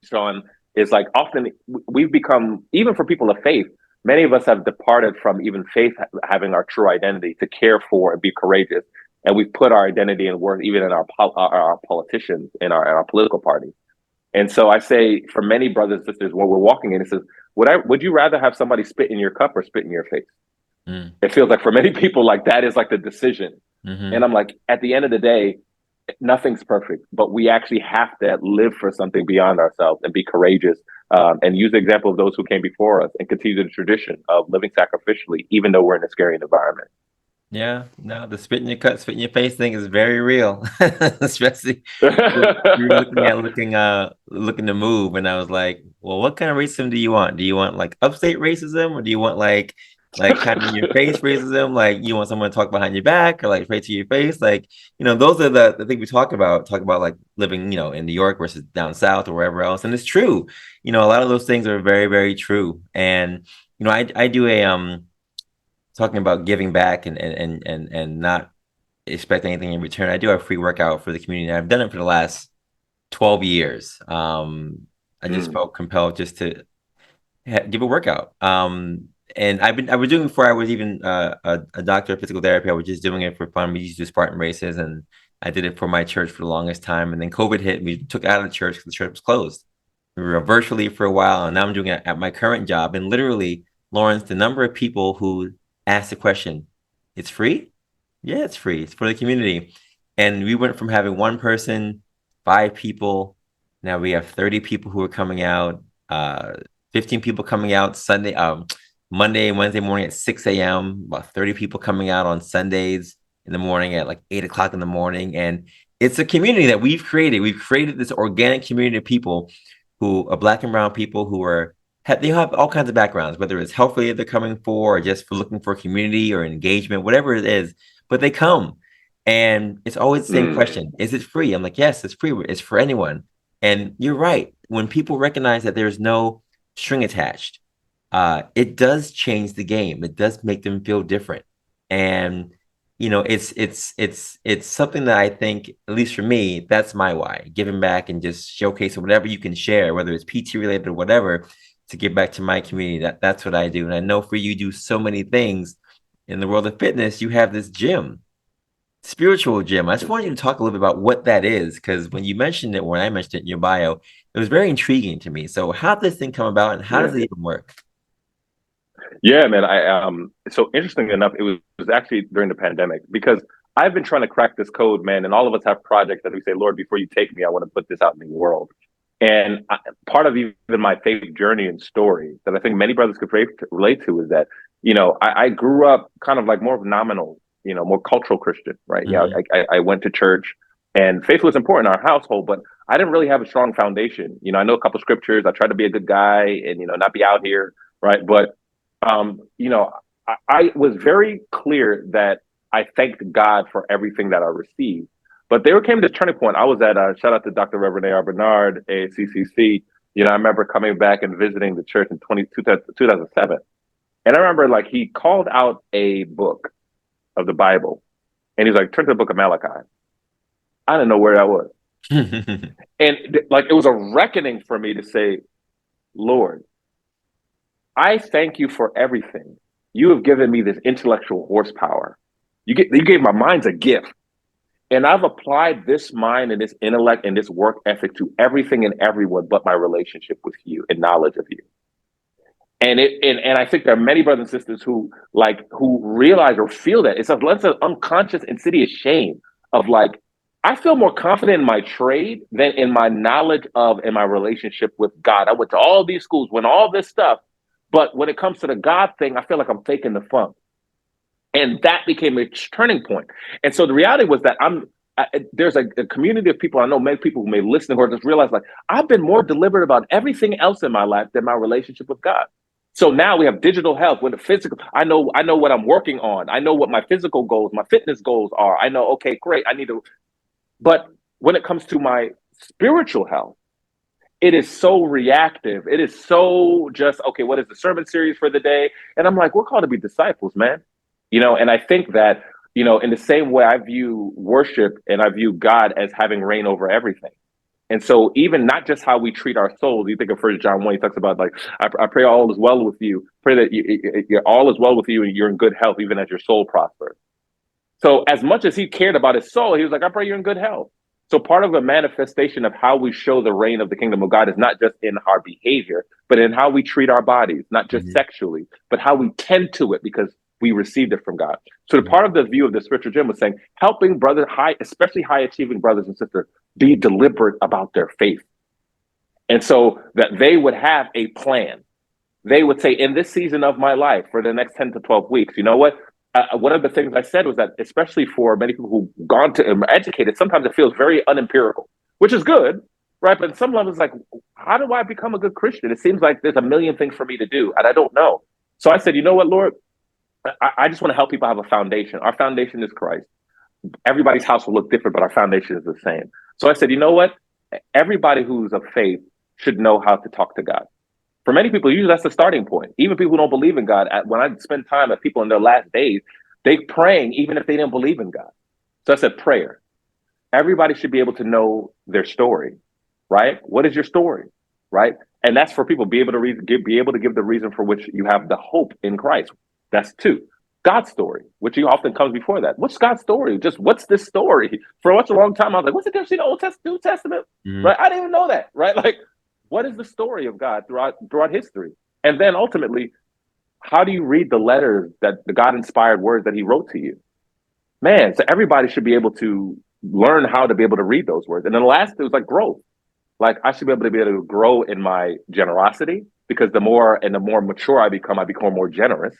Speaker 2: Sean, is like often we've become, even for people of faith, many of us have departed from even faith having our true identity to care for and be courageous. And we've put our identity and worth even in our politicians, in our political parties. And so I say, for many brothers and sisters, when we're walking in, it says, would you rather have somebody spit in your cup or spit in your face? It feels like for many people, like that is like the decision. And I'm like, at the end of the day, nothing's perfect, but we actually have to live for something beyond ourselves and be courageous and use the example of those who came before us and continue the tradition of living sacrificially, even though we're in a scary environment.
Speaker 1: Yeah, no, the spit in your cut, spit in your face thing is very real, especially you're looking to move. And I was like, well, what kind of racism do you want? Do you want like upstate racism, or do you want like kind of in your face racism? Like you want someone to talk behind your back or like straight to your face? Like, those are the things we talk about like living, in New York versus down south or wherever else. And it's true. A lot of those things are very, very true. And, I do a talking about giving back and not expect anything in return. I do a free workout for the community. I've done it for the last 12 years. I just felt compelled just to give a workout. And I was doing it before I was even a doctor of physical therapy. I was just doing it for fun. We used to do Spartan races, and I did it for my church for the longest time. And then COVID hit. We took out of the church because the church was closed. We were virtually for a while, and now I'm doing it at my current job. And literally, Lawrence, the number of people who ask the question, it's free? Yeah, it's free. It's for the community. And we went from having one person, 5 people. Now we have 30 people who are coming out, 15 people coming out Monday and Wednesday morning at 6 a.m., about 30 people coming out on Sundays in the morning at like 8 o'clock in the morning. And it's a community that we've created. We've created this organic community of people who are Black and brown people who they have all kinds of backgrounds, whether it's healthily they're coming for or just for looking for community or engagement, whatever it is, but they come. And it's always the same question. Is it free? I'm like, yes, it's free. It's for anyone. And you're right. When people recognize that there's no string attached, it does change the game. It does make them feel different. And, it's something that I think, at least for me, that's my why, giving back and just showcasing whatever you can share, whether it's PT related or whatever, to give back to my community. That's what I do. And I know for you do so many things in the world of fitness. You have this gym, spiritual gym. I just want you to talk a little bit about what that is, because when you mentioned it, when I mentioned it in your bio, it was very intriguing to me. So how did this thing come about and how does it even work?
Speaker 2: Yeah, man. So interesting enough, it was actually during the pandemic, because I've been trying to crack this code, man. And all of us have projects that we say, Lord, before you take me, I want to put this out in the world. And part of even my faith journey and story that I think many brothers could relate to is that, I grew up kind of like more of nominal, more cultural Christian, right? Mm-hmm. I went to church, and faith was important in our household, but I didn't really have a strong foundation. I know a couple scriptures. I tried to be a good guy and, not be out here, right? But, I was very clear that I thanked God for everything that I received. But there came this turning point. I was at, shout out to Dr. Reverend A.R. Bernard, ACCC. I remember coming back and visiting the church in 2007. And I remember like he called out a book of the Bible and he's like, turn to the book of Malachi. I didn't know where that was. And like, it was a reckoning for me to say, Lord, I thank you for everything. You have given me this intellectual horsepower. You gave my mind a gift. And I've applied this mind and this intellect and this work ethic to everything and everyone but my relationship with you and knowledge of you. And I think there are many brothers and sisters who realize or feel that. It's an unconscious, insidious shame of like, I feel more confident in my trade than in my knowledge of and my relationship with God. I went to all these schools, went all this stuff. But when it comes to the God thing, I feel like I'm faking the funk. And that became a turning point. And so the reality was that there's a community of people, I know many people who may listen or just realize like, I've been more deliberate about everything else in my life than my relationship with God. So now we have digital health with the physical. I know what I'm working on. I know what my physical goals, my fitness goals are. I know, okay, great. But when it comes to my spiritual health, it is so reactive. It is so just, okay, what is the sermon series for the day? And I'm like, we're called to be disciples, man. And I think that, in the same way I view worship and I view God as having reign over everything. And so even not just how we treat our souls, you think of 1 John 1, he talks about like, I pray all is well with you. Pray that all is well with you and you're in good health, even as your soul prospers. So as much as he cared about his soul, he was like, I pray you're in good health. So part of the manifestation of how we show the reign of the kingdom of God is not just in our behavior, but in how we treat our bodies, not just sexually, but how we tend to it because we received it from God. So the part of the view of the spiritual gym was saying, helping especially high achieving brothers and sisters, be deliberate about their faith. And so that they would have a plan. They would say, in this season of my life, for the next 10 to 12 weeks, you know what? One of the things I said was that, especially for many people who've gone to educated, sometimes it feels very unempirical, which is good, right? But at some level, it's like, how do I become a good Christian? It seems like there's a million things for me to do, and I don't know. So I said, you know what, Lord? I just want to help people have a foundation. Our foundation is Christ. Everybody's house will look different, but our foundation is the same. So I said, you know what? Everybody who's of faith should know how to talk to God. For many people, usually that's the starting point. Even people who don't believe in God, when I spend time with people in their last days, they praying even if they didn't believe in God. So I said, prayer. Everybody should be able to know their story, right? What is your story, right? And that's for people be able to give the reason for which you have the hope in Christ. That's 2. God's story, which often comes before that. What's God's story? Just what's this story? For such a long time, I was like, what's the difference between the Old Testament, New Testament? Right? I didn't even know that, right? Like, what is the story of God throughout history? And then ultimately, how do you read the letters that the God-inspired words that he wrote to you? Man, so everybody should be able to learn how to be able to read those words. And then last, it was like growth. Like I should be able to grow in my generosity because the more mature I become more generous.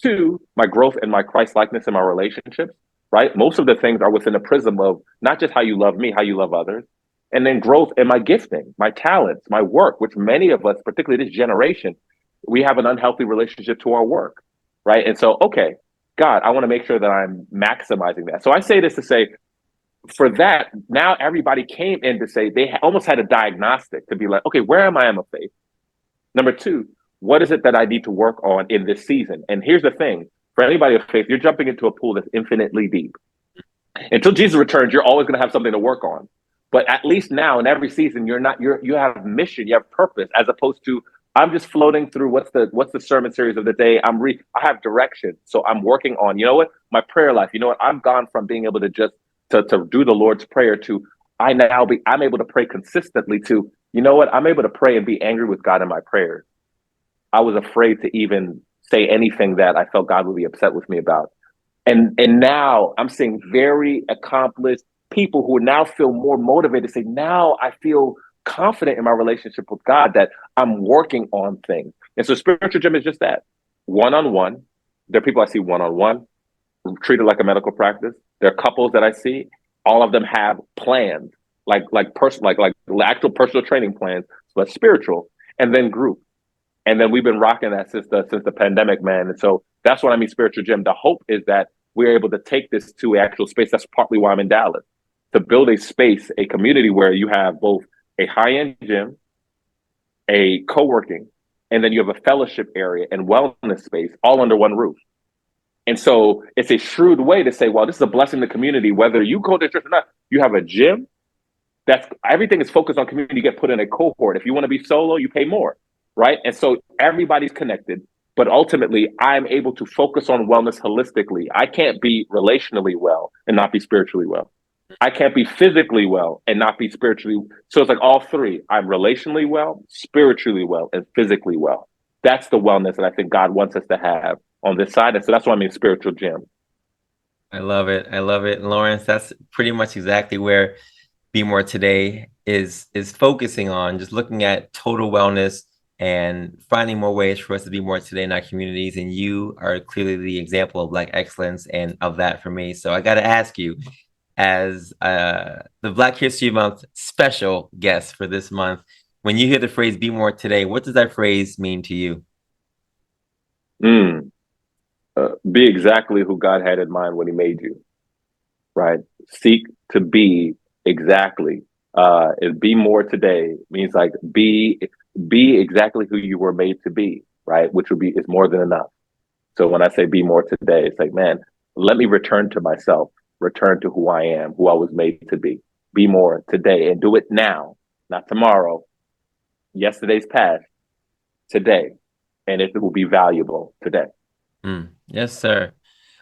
Speaker 2: 2, my growth in my Christ likeness in my relationships, right? Most of the things are within a prism of not just how you love me, how you love others. And then growth in my gifting, my talents, my work, which many of us, particularly this generation, we have an unhealthy relationship to our work, right? And so, okay, God, I want to make sure that I'm maximizing that. So I say this to say, for that, now everybody came in to say they almost had a diagnostic to be like, okay, where am I in my faith? Number 2, what is it that I need to work on in this season? And here's the thing, for anybody of faith, you're jumping into a pool that's infinitely deep. Until Jesus returns, you're always going to have something to work on. But at least now in every season, you have mission, you have purpose, as opposed to I'm just floating through what's the sermon series of the day. I have direction. So I'm working on, you know what, my prayer life. You know what, I'm gone from being able to just to do the Lord's Prayer to I'm able to pray consistently to, you know what, I'm able to pray and be angry with God in my prayers. I was afraid to even say anything that I felt God would be upset with me about. And now I'm seeing very accomplished people who now feel more motivated to say, now I feel confident in my relationship with God that I'm working on things. And so spiritual gym is just that. One-on-one. There are people I see one-on-one, treated like a medical practice. There are couples that I see, all of them have plans, like actual personal training plans, but spiritual, and then group. And then we've been rocking that since the pandemic, man. And so that's what I mean, spiritual gym. The hope is that we're able to take this to an actual space. That's partly why I'm in Dallas, to build a space, a community where you have both a high-end gym, a co-working, and then you have a fellowship area and wellness space all under one roof. And so it's a shrewd way to say, well, this is a blessing to the community, whether you go to church or not. You have a gym, that's everything is focused on community. You get put in a cohort. If you want to be solo, you pay more, right? And so everybody's connected, but ultimately I'm able to focus on wellness holistically. I can't be relationally well and not be spiritually well. I can't be physically well and not be spiritually. So it's like all three. I'm relationally well, spiritually well, and physically well. That's the wellness that I think God wants us to have on this side. And so that's why I mean spiritual gym.
Speaker 1: I love it. I love it. Lawrence, that's pretty much exactly where Be More Today is focusing on, just looking at total wellness and finding more ways for us to be more today in our communities. And you are clearly the example of Black excellence and of that for me. So I got to ask you, as the Black History Month special guest for this month, when you hear the phrase "Be More Today," what does that phrase mean to you?
Speaker 2: Be exactly who God had in mind when He made you. Right? Seek to be exactly. Is be more today means like be exactly who you were made to be. Right? Which would be is more than enough. So when I say be more today, it's like, man, let me return to myself. Return to who I am, who I was made to be. Be more today and do it now, not tomorrow. Yesterday's past, today, and it will be valuable today.
Speaker 1: Yes, sir.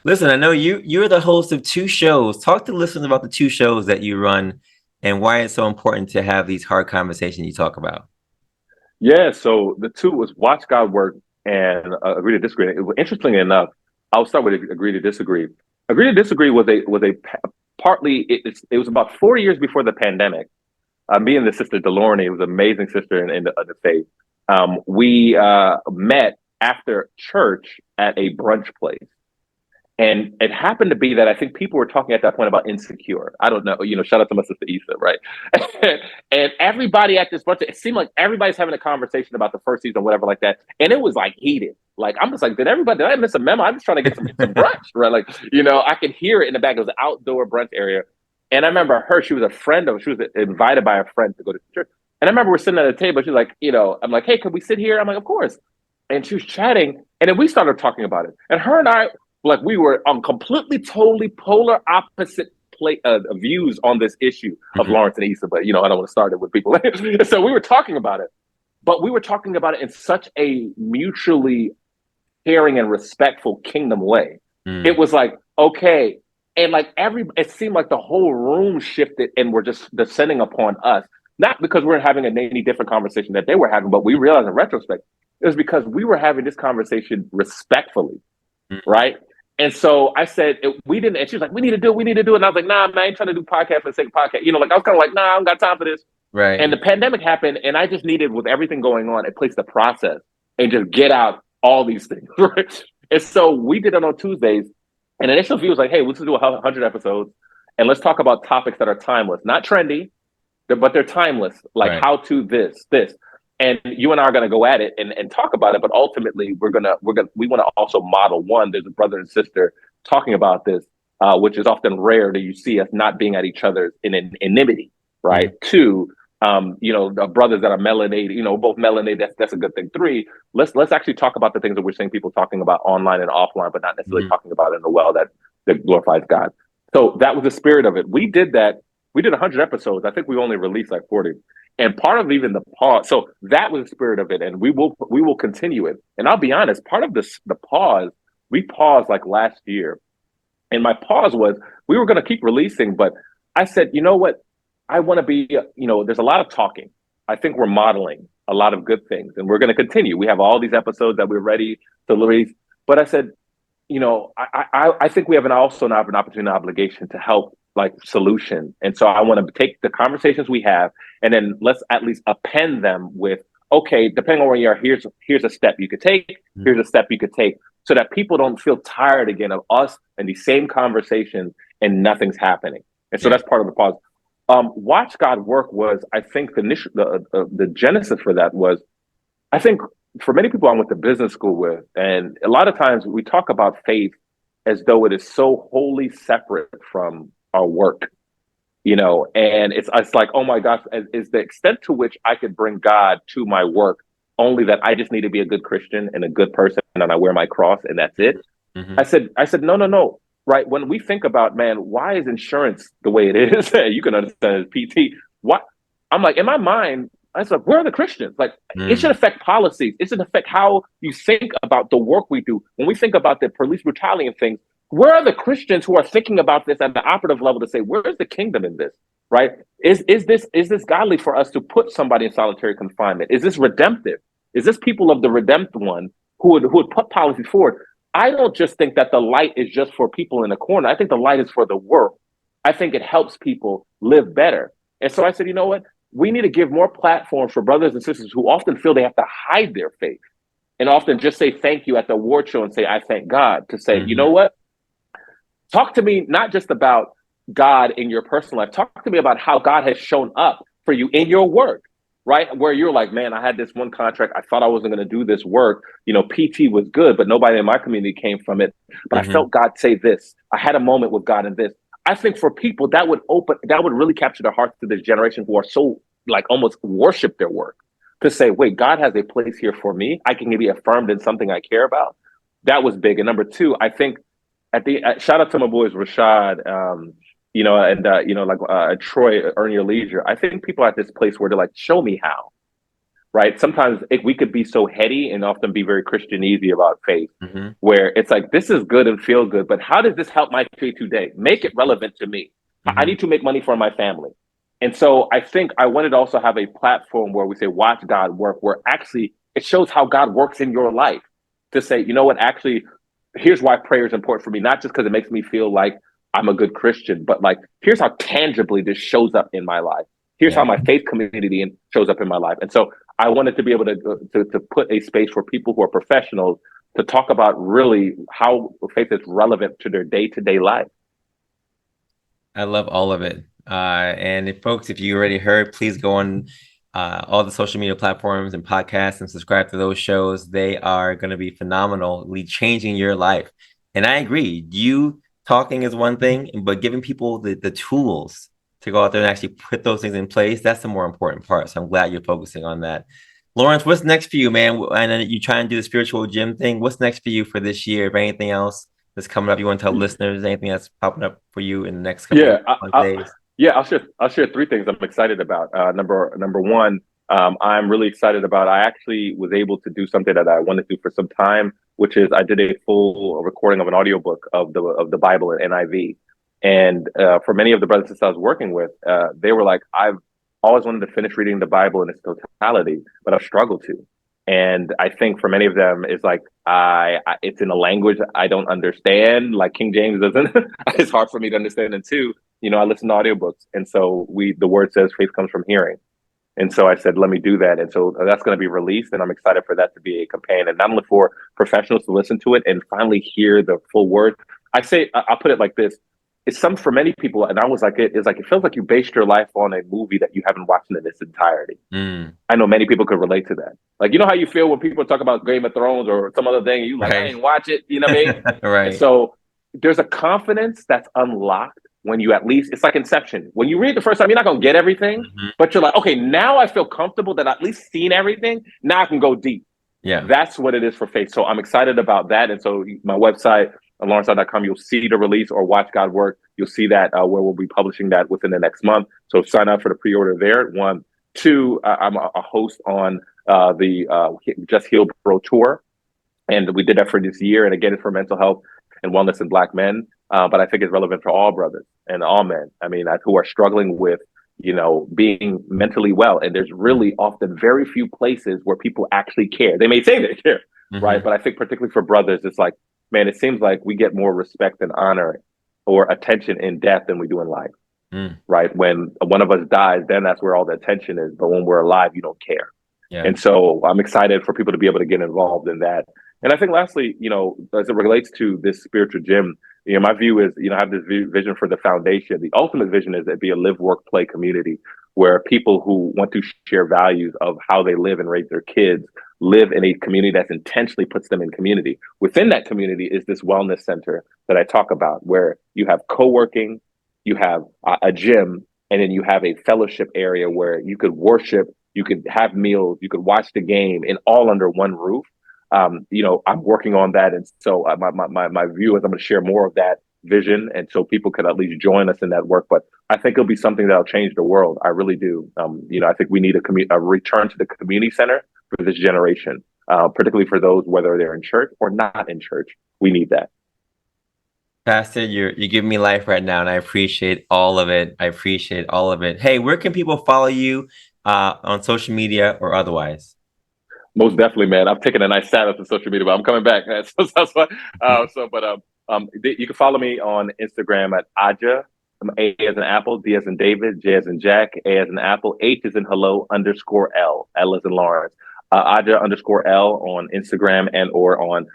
Speaker 1: Listen, I know you're the host of 2 shows. Talk to listeners about the 2 shows that you run and why it's so important to have these hard conversations you talk about.
Speaker 2: Yeah, so the 2 was Watch God Work and Agree to Disagree. Interestingly enough, I'll start with Agree to Disagree. Agree to Disagree was a partly it was about 4 years before the pandemic. Me and the sister Delorne, who was an amazing sister in the faith, we met after church at a brunch place. And it happened to be that I think people were talking at that point about insecure. I don't know, shout out to my sister Issa, right? And everybody at this brunch, it seemed like everybody's having a conversation about the first season, whatever like that. And it was like heated. Like, I'm just like, did I miss a memo? I'm just trying to get some brunch, right? Like, I could hear it in the back. It was an outdoor brunch area. And I remember she was invited by a friend to go to church. And I remember we're sitting at a table. She's like, I'm like, hey, could we sit here? I'm like, of course. And she was chatting. And then we started talking about it. And her and I, like, we were on completely, totally polar opposite views on this issue of Lawrence and Issa. But, I don't want to start it with people. So we were talking about it. But we were talking about it in such a mutually caring and respectful kingdom way. It was like, okay. And like it seemed like the whole room shifted and were just descending upon us. Not because we're having any different conversation that they were having, but we realized in retrospect, it was because we were having this conversation respectfully, right? And so I said, we didn't, and she was like, we need to do it. And I was like, nah, man, I ain't trying to do podcast for the sake of podcast. Like I was kind of like, nah, I don't got time for this.
Speaker 1: Right.
Speaker 2: And the pandemic happened, and I just needed, with everything going on, a place to process and just get out all these things, right? And so we did it on Tuesdays. And the initial view was like, hey, let's do 100 episodes, and let's talk about topics that are timeless, not trendy, but they're timeless, like how to this. And you and I are going to go at it and talk about it. But ultimately, we want to also model one. There's a brother and sister talking about this, which is often rare that you see us not being at each other in enmity, right? 2, the brothers that are melanated, both melanated. That's a good thing. 3, let's actually talk about the things that we're seeing people talking about online and offline, but not necessarily talking about it in a well that glorifies God. So that was the spirit of it. We did that. We did 100 episodes. I think we only released like 40. And part of even the pause, so that was the spirit of it, and we will continue it. And I'll be honest, part of the pause, we paused like last year, and my pause was we were going to keep releasing, but I said, you know what, I want to be, there's a lot of talking. I think we're modeling a lot of good things, and we're going to continue. We have all these episodes that we're ready to release, but I said, I think we have also an opportunity and obligation to help like solution. And so I want to take the conversations we have and then let's at least append them with, okay, depending on where you are, here's a step you could take, here's a step you could take, so that people don't feel tired again of us and these same conversations and nothing's happening. And so that's part of the pause. Watch God Work was, I think, the genesis for that was, I think for many people I went to business school with, and a lot of times we talk about faith as though it is so wholly separate from our work, and it's like, oh my gosh, is the extent to which I could bring God to my work only that I just need to be a good Christian and a good person and I wear my cross and that's it.
Speaker 1: Mm-hmm.
Speaker 2: I said, no, no, no. Right. When we think about, man, why is insurance the way it is? You can understand as PT. What I'm like, in my mind, I said, where are the Christians? Like, it should affect policies. It should affect how you think about the work we do. When we think about the police brutality and things, where are the Christians who are thinking about this at the operative level to say, where is the kingdom in this? Right? Is this godly for us to put somebody in solitary confinement? Is this redemptive? Is this people of the redeemed one who would put policies forward? I don't just think that the light is just for people in the corner. I think the light is for the world. I think it helps people live better. And so I said, you know what? We need to give more platforms for brothers and sisters who often feel they have to hide their faith and often just say thank you at the award show and say, I thank God, to say, you know what? Talk to me not just about God in your personal life. Talk to me about how God has shown up for you in your work, right? Where you're like, man, I had this one contract. I thought I wasn't going to do this work. PT was good, but nobody in my community came from it. But I felt God say this. I had a moment with God in this. I think for people that would really capture the hearts of this generation who are so like almost worship their work, to say, wait, God has a place here for me. I can be affirmed in something I care about. That was big. And number two, I think shout out to my boys, Rashad, Troy, Earn Your Leisure. I think people are at this place where they're like, show me how, right? Sometimes we could be so heady and often be very Christianese about faith, where it's like, this is good and feel good, but how does this help my faith today? Make it relevant to me. I need to make money for my family. And so I think I wanted to also have a platform where we say, watch God work, where actually it shows how God works in your life, to say, you know what, actually, here's why prayer is important for me, not just because it makes me feel like I'm a good Christian, but like, here's how tangibly this shows up in my life. Here's how my faith community shows up in my life. And so I wanted to be able to put a space for people who are professionals to talk about really how faith is relevant to their day-to-day life.
Speaker 1: I love all of it. And if you already heard, please go on all the social media platforms and podcasts and subscribe to those shows. They are going to be phenomenally changing your life. And I agree. You talking is one thing, but giving people the tools to go out there and actually put those things in place, that's the more important part. So I'm glad you're focusing on that. Lawrence, what's next for you, man? I know you try and do the spiritual gym thing. What's next for you for this year? If anything else that's coming up, you want to tell listeners anything that's popping up for you in the next couple of days?
Speaker 2: I'll share three things I'm excited about. Number one, I'm really excited about. I actually was able to do something that I wanted to do for some time, which is I did a full recording of an audiobook of the Bible in NIV. And for many of the brothers and sisters I was working with, they were like, I've always wanted to finish reading the Bible in its totality, but I've struggled to. And I think for many of them, it's like it's in a language I don't understand, like King James doesn't. It's hard for me to understand. And two, I listen to audiobooks, and so the word says faith comes from hearing. And so I said, let me do that. And so that's going to be released, and I'm excited for that to be a companion, not only for professionals to listen to it and finally hear the full word. I'll put it like this. It's for many people, and I was like, it feels like you based your life on a movie that you haven't watched in its entirety. I know many people could relate to that. Like, how you feel when people talk about Game of Thrones or some other thing, you like, right. I didn't watch it, you know what I mean?
Speaker 1: Right.
Speaker 2: And so there's a confidence that's unlocked when you it's like Inception. When you read the first time, you're not going to get everything, but you're like, okay, now I feel comfortable that I've at least seen everything. Now I can go deep.
Speaker 1: Yeah.
Speaker 2: That's what it is for faith. So I'm excited about that. And so my website, lawrence.com, you'll see the release, or Watch God Work. You'll see that where we'll be publishing that within the next month. So sign up for the pre-order there. One. Two, I'm a host on the Just Heal Bro Tour. And we did that for this year. And again, it's for mental health and wellness in Black men. But I think it's relevant for all brothers and all men. I mean, who are struggling with, being mentally well. And there's really often very few places where people actually care. They may say they care, right? But I think particularly for brothers, it's like, man, it seems like we get more respect and honor or attention in death than we do in life, right? When one of us dies, then that's where all the attention is. But when we're alive, you don't care. Yeah. And so I'm excited for people to be able to get involved in that. And I think lastly, as it relates to this spiritual gym, my view is, I have this vision for the foundation. The ultimate vision is that it be a live, work, play community where people who want to share values of how they live and raise their kids live in a community that intentionally puts them in community. Within that community is this wellness center that I talk about, where you have co-working, you have a gym, and then you have a fellowship area where you could worship, you could have meals, you could watch the game, and all under one roof. You know, I'm working on that, and so my view is I'm going to share more of that vision, and so people could at least join us in that work. But I think it'll be something that'll change the world. I really do. You know, I think we need a return to the community center for this generation, particularly for those, whether they're in church or not in church. We need that.
Speaker 1: Pastor, you're giving me life right now, and I appreciate all of it. I appreciate all of it. Hey, where can people follow you on social media or otherwise?
Speaker 2: Most definitely, man. I've taken a nice status on social media, but I'm coming back. You can follow me on Instagram at Adjah. A as in Apple, D as in David, J as in Jack, A as in Apple, H as in hello, _L, L as in Lawrence. Adjah _L on Instagram and or on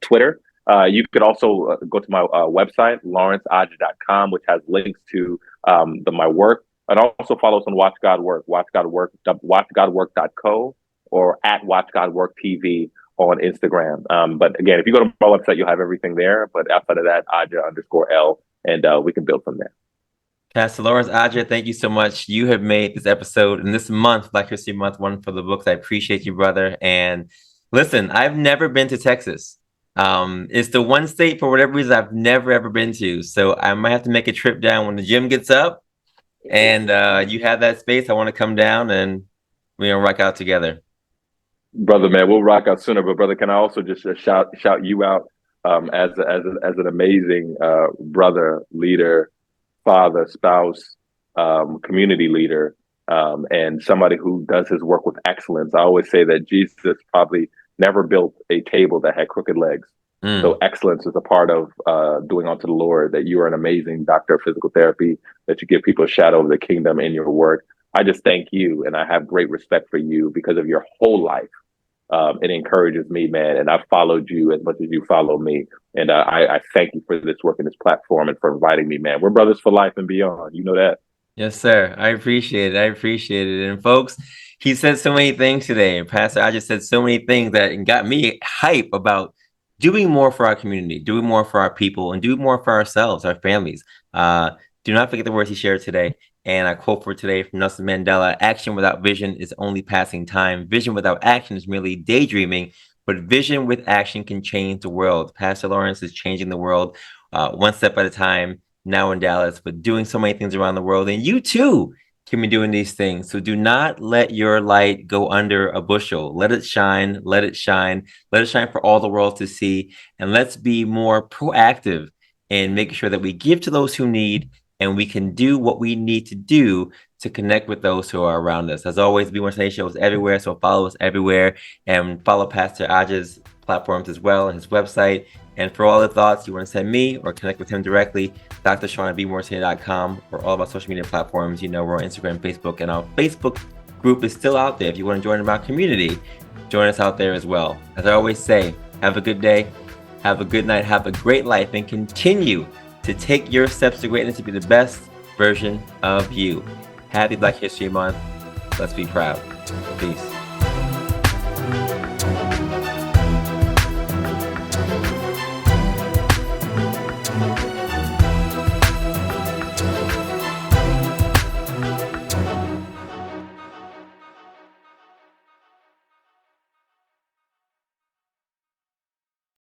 Speaker 2: Twitter. You could also go to my website, lawrenceadjah.com, which has links to my work. And also follow us on Watch God Work, watchgodwork.co or at watchgodworktv on Instagram. But again, if you go to my website, you'll have everything there. But outside of that, Adjah _L, and we can build from there.
Speaker 1: Pastor Lawrence Adjah, thank you so much. You have made this episode and this month, Black History Month, one for the books. I appreciate you, brother. And listen, I've never been to Texas. It's the one state, for whatever reason, I've never, ever been to. So I might have to make a trip down when the gym gets up and you have that space. I want to come down and we're going to rock out together.
Speaker 2: Brother, man, we'll rock out sooner. But brother, can I also just shout you out as an amazing brother, leader, father, spouse, community leader, and somebody who does his work with excellence. I always say that Jesus probably never built a table that had crooked legs. So excellence is a part of doing unto the Lord. That you are an amazing doctor of physical therapy, that you give people a shadow of the kingdom in your work. I just thank you, and I have great respect for you because of your whole life. It encourages me, man, and I've followed you as much as you follow me. And I thank you for this work and this platform and for inviting me, man. We're brothers for life and beyond. You know that.
Speaker 1: Yes, sir. I appreciate it. I appreciate it. And folks, he said so many things today. Pastor, I just said so many things that got me hype about doing more for our community, doing more for our people, and doing more for ourselves, our families. Do not forget the words he shared today. And I quote for today from Nelson Mandela: action without vision is only passing time. Vision without action is merely daydreaming, but vision with action can change the world. Pastor Lawrence is changing the world one step at a time now in Dallas, but doing so many things around the world. And you too can be doing these things. So do not let your light go under a bushel. Let it shine, let it shine, let it shine for all the world to see. And let's be more proactive in making sure that we give to those who need, and we can do what we need to do to connect with those who are around us. As always, Be More Today shows everywhere, so follow us everywhere and follow Pastor Adjah's platforms as well and his website. And for all the thoughts you want to send me or connect with him directly, Dr. Sean at BeMoreToday.com or all of our social media platforms. You know, we're on Instagram, Facebook, and our Facebook group is still out there. If you want to join our community, join us out there as well. As I always say, have a good day, have a good night, have a great life, and continue to take your steps to greatness to be the best version of you. Happy Black History Month. Let's be proud. Peace.